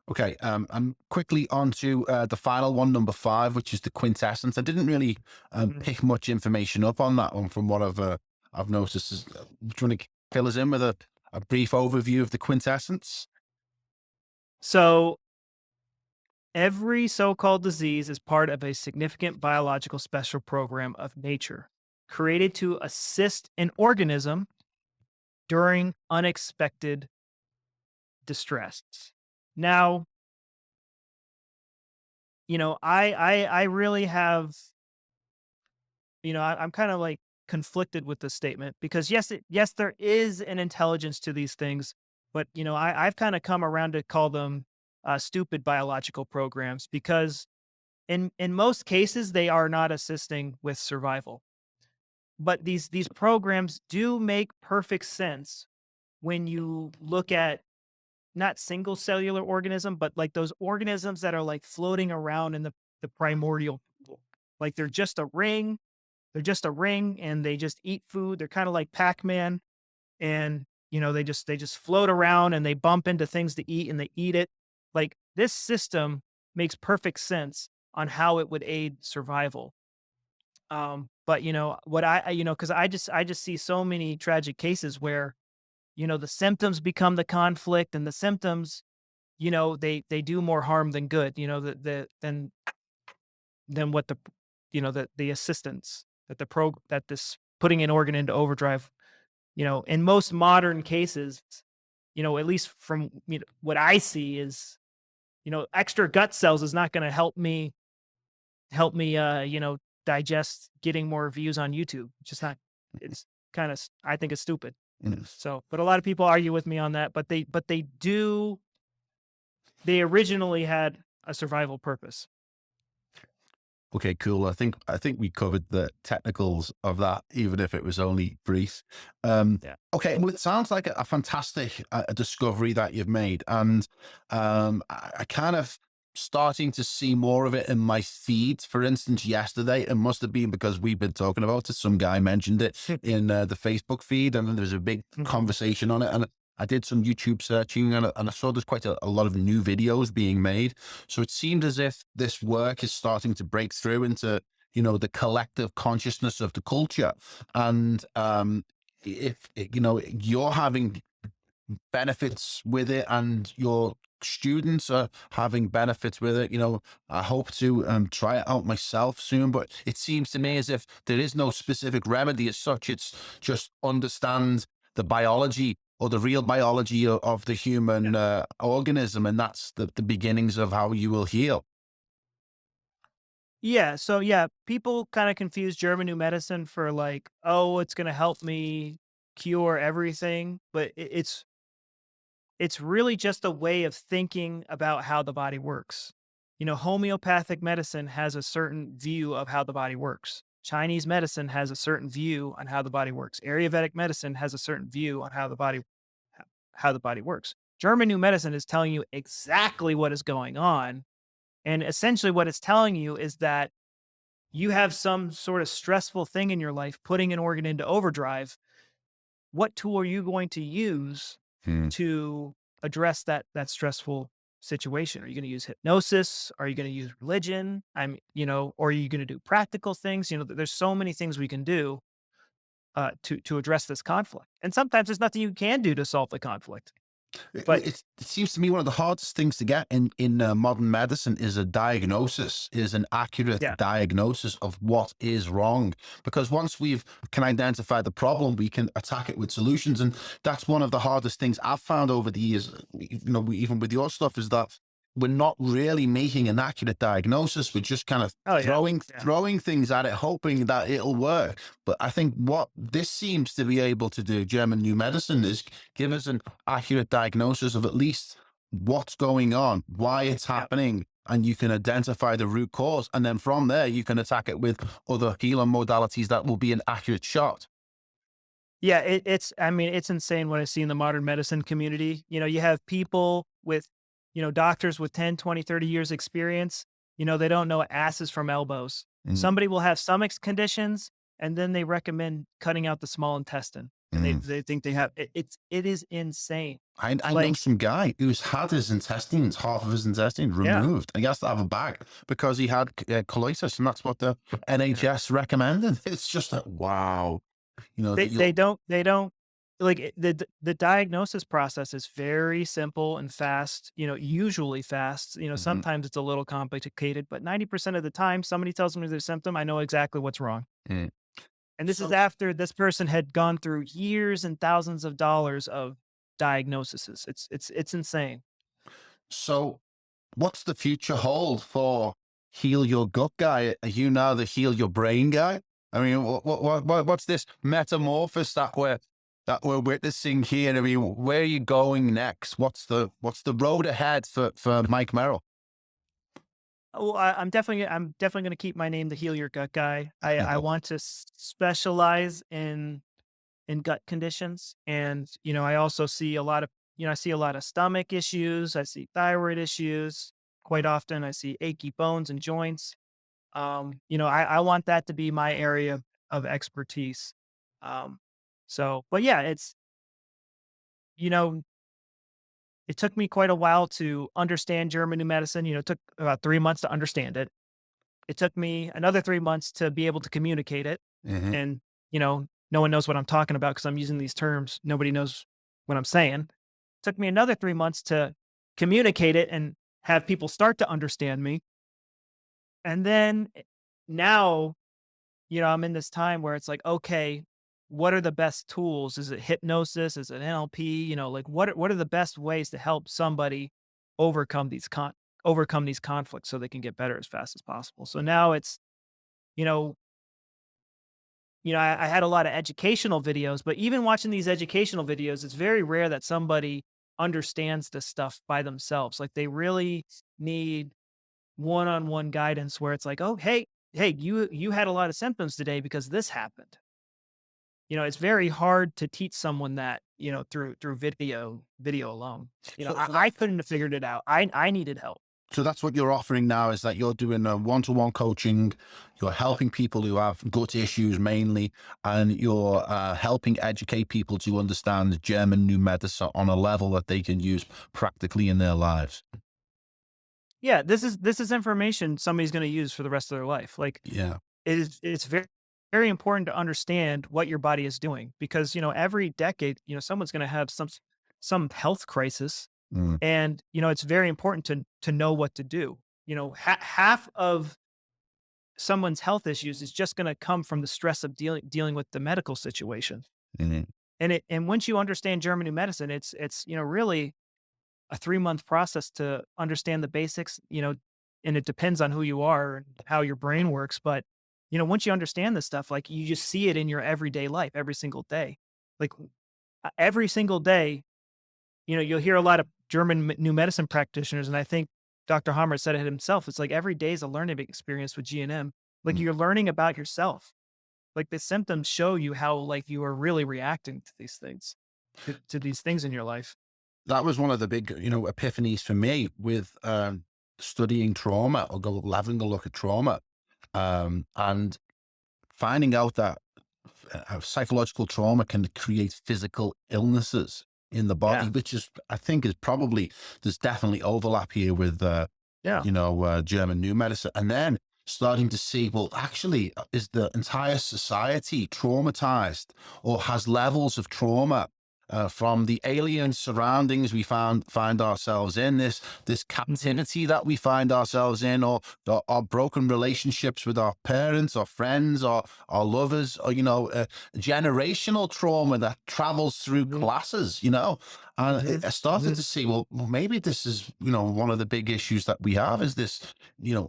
Okay, I'm quickly on to the final one, number five, which is the quintessence. I didn't really Mhm. pick much information up on that one from what I've noticed. Do you want to fill us in with a brief overview of the quintessence? So every so-called disease is part of a significant biological special program of nature, created to assist an organism during unexpected distress. Now, I really have, I'm kind of like conflicted with this statement, because yes, there is an intelligence to these things, but I've kind of come around to call them stupid biological programs, because in most cases they are not assisting with survival. But these programs do make perfect sense when you look at not single cellular organism, but like those organisms that are like floating around in the primordial pool. Like they're just a ring and they just eat food. They're kind of like Pac-Man, and they just float around and they bump into things to eat and they eat it. Like this system makes perfect sense on how it would aid survival. But what because I just see so many tragic cases where the symptoms become the conflict, and the symptoms, they do more harm than good, than what the assistance that that this putting an organ into overdrive, in most modern cases, at least from what I see is, extra gut cells is not going to help me, digest getting more views on YouTube. It's just not. It's kind of, I think it's stupid. Yes. So, but a lot of people argue with me on that. But they do. They originally had a survival purpose. Okay, cool. I think we covered the technicals of that, even if it was only brief. Yeah. Okay, well, it sounds like a fantastic discovery that you've made, and I kind of starting to see more of it in my feed. For instance, yesterday, it must have been because we've been talking about it. Some guy mentioned it in the Facebook feed, and there was a big Mhm. conversation on it, and I did some YouTube searching, and I saw there's quite a lot of new videos being made. So it seemed as if this work is starting to break through into, the collective consciousness of the culture. And if, you're having benefits with it and your students are having benefits with it, I hope to try it out myself soon. But it seems to me as if there is no specific remedy as such. It's just understand the biology or the real biology of the human organism. And that's the beginnings of how you will heal. Yeah, so yeah, people kind of confuse German new medicine for like, oh, it's going to help me cure everything, but it's really just a way of thinking about how the body works. Homeopathic medicine has a certain view of how the body works. Chinese medicine has a certain view on how the body works. Ayurvedic medicine has a certain view on how the body works. German new medicine is telling you exactly what is going on, and essentially what it's telling you is that you have some sort of stressful thing in your life, putting an organ into overdrive. What tool are you going to use Hmm. to address that stressful situation? Are you going to use hypnosis? Are you going to use religion? Or are you going to do practical things? There's so many things we can do to address this conflict. And sometimes there's nothing you can do to solve the conflict. But It seems to me one of the hardest things to get in modern medicine is a diagnosis, is an accurate yeah, diagnosis of what is wrong. Because once we've can identify the problem, we can attack it with solutions, and that's one of the hardest things I've found over the years. Even with your stuff, is that we're not really making an accurate diagnosis. We're just kind of oh yeah, throwing yeah, throwing things at it, hoping that it'll work. But I think what this seems to be able to do, German new medicine, is give us an accurate diagnosis of at least what's going on, why it's yeah. happening, and you can identify the root cause. And then from there, you can attack it with other healing modalities that will be an accurate shot. Yeah, I mean, it's insane what I see in the modern medicine community. You have people with, doctors with 10, 20, 30 years experience. They don't know asses from elbows. Mm, Somebody will have stomach conditions and then they recommend cutting out the small intestine and they mm. they think they have it is insane. I know Like, some guy who's had his intestines, half of his intestines yeah. removed, and he has to have a bag because he had colitis, and that's what the Yeah. NHS recommended. It's just like, wow, They that they you'll. don't they don't like the diagnosis process is very simple and fast, usually fast. Mhm, Sometimes it's a little complicated, but 90% of the time somebody tells me their symptom, I know exactly what's wrong. mm. And this is So, after this person had gone through years and thousands of dollars of diagnoses. It's insane. so what's the future hold for heal your gut guy? Are you now the heal your brain guy? I mean, what's this metamorphosis that we're witnessing here? I mean, where are you going next? What's the road ahead for Mike Merrill? Oh, I'm definitely gonna keep my name the Heal Your Gut Guy. I want to specialize in gut conditions. And, I also see a lot of, I see a lot of stomach issues. I see thyroid issues. Quite often I see achy bones and joints. I want that to be my area of expertise. Um, but yeah, you know, it took me quite a while to understand German new medicine. It took about 3 months to understand it. It took me another 3 months to be able to communicate it. Hmm. And, no one knows what I'm talking about because I'm using these terms. Nobody knows. what I'm saying. Took me another 3 months to communicate it and have people start to understand me. And then now, I'm in this time where it's like, okay, what are the best tools? Is it hypnosis? Is it NLP? Like what are the best ways to help somebody overcome overcome these conflicts so they can get better as fast as possible. So now it's, you know, I had a lot of educational videos, but even watching these educational videos, it's very rare that somebody understands this stuff by themselves. Like they really need one-on-one guidance where it's like, "Oh, hey, you had a lot of symptoms today because this happened." It's very hard to teach someone that, through video alone. So, I couldn't have figured it out. I needed help. so that's what you're offering now, is that you're doing a one-to-one coaching, you're helping people who have gut issues mainly, and you're helping educate people to understand German new medicine on a level that they can use practically in their lives. Yeah, this is information somebody's gonna use for the rest of their life. Like, Yeah. it's very very important to understand what your body is doing because, every decade, someone's gonna have some health crisis. Mm. And, it's very important to know what to do. Half of someone's health issues is just going to come from the stress of dealing with the medical situation. Mhm. And once you understand German new medicine, it's really a 3 month process to understand the basics. And it depends on who you are and how your brain works. But once you understand this stuff, like you just see it in your everyday life every single day. Like every single day, you'll hear a lot of German new medicine practitioners, and I think Dr. Hammer said it himself. It's like every day is a learning experience with GNM. Like Mm. you're learning about yourself. Like the symptoms show you how like you are really reacting to these things, to these things in your life. That was one of the big, epiphanies for me with studying trauma, or having a look at trauma, and finding out that psychological trauma can create physical illnesses in the body, Yeah. which is, I think, is probably, there's definitely overlap here with, Yeah. German new medicine. And then starting to see, well, actually, is the entire society traumatized, or has levels of trauma from the alien surroundings we find ourselves in, this Mhm. captivity that we find ourselves in, or our broken relationships with our parents or friends or our lovers, or generational trauma that travels through Mhm. classes, and Mhm. I started Mhm. to see, well, maybe this is, one of the big issues that we have, is this,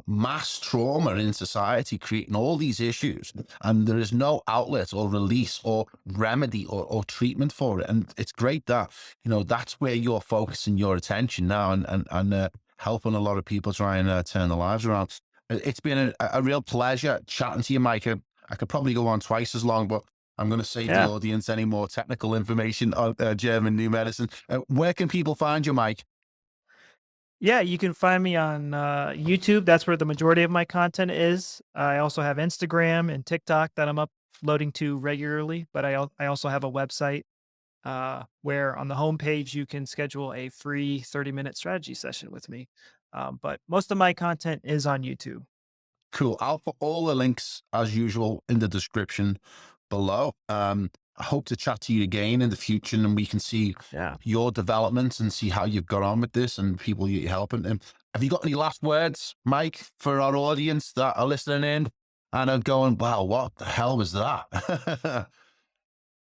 mass trauma in society creating all these issues, and there is no outlet or release or remedy or treatment for it. And it's great that, that's where you're focusing your attention now, and helping a lot of people try and turn their lives around. It's been a real pleasure chatting to you, Mike. I could probably go on twice as long, but I'm going to save the Yeah. audience any more technical information on German new medicine. Where can people find you, Mike? Yeah, you can find me on YouTube. That's where the majority of my content is. I also have Instagram and TikTok that I'm uploading to regularly, but I also have a website where on the homepage you can schedule a free 30-minute strategy session with me. But most of my content is on YouTube. Cool. I'll put all the links as usual in the description below. I hope to chat to you again in the future, and we can see Yeah. your developments and see how you've got on with this and people you're helping. And have you got any last words, Mike, for our audience that are listening in and are going, wow, what the hell was that?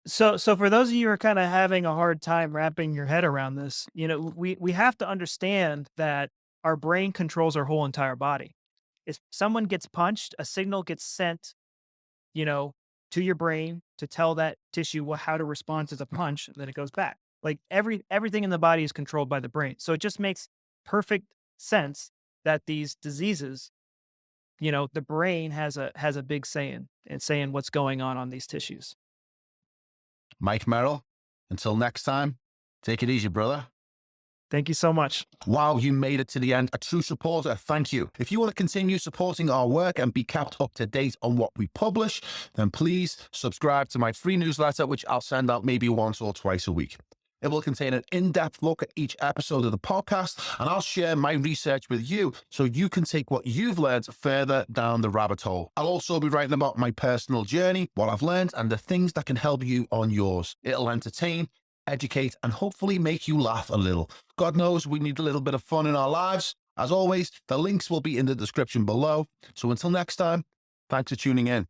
So for those of you who are kind of having a hard time wrapping your head around this, we have to understand that our brain controls our whole entire body. If someone gets punched, a signal gets sent, you know, to your brain to tell that tissue how to respond to the punch, and then it goes back. Like everything in the body is controlled by the brain. So it just makes perfect sense that these diseases, the brain has a big saying what's going on these tissues. Mike Merrill, until next time, take it easy, brother. Thank you so much. Wow, you made it to the end. A true supporter. Thank you. If you want to continue supporting our work and be kept up to date on what we publish, then please subscribe to my free newsletter, which I'll send out maybe once or twice a week. It will contain an in-depth look at each episode of the podcast, and I'll share my research with you so you can take what you've learned further down the rabbit hole. I'll also be writing about my personal journey, what I've learned, and the things that can help you on yours. It'll entertain, educate, and hopefully make you laugh a little. God knows we need a little bit of fun in our lives. As always, the links will be in the description below. So until next time, thanks for tuning in.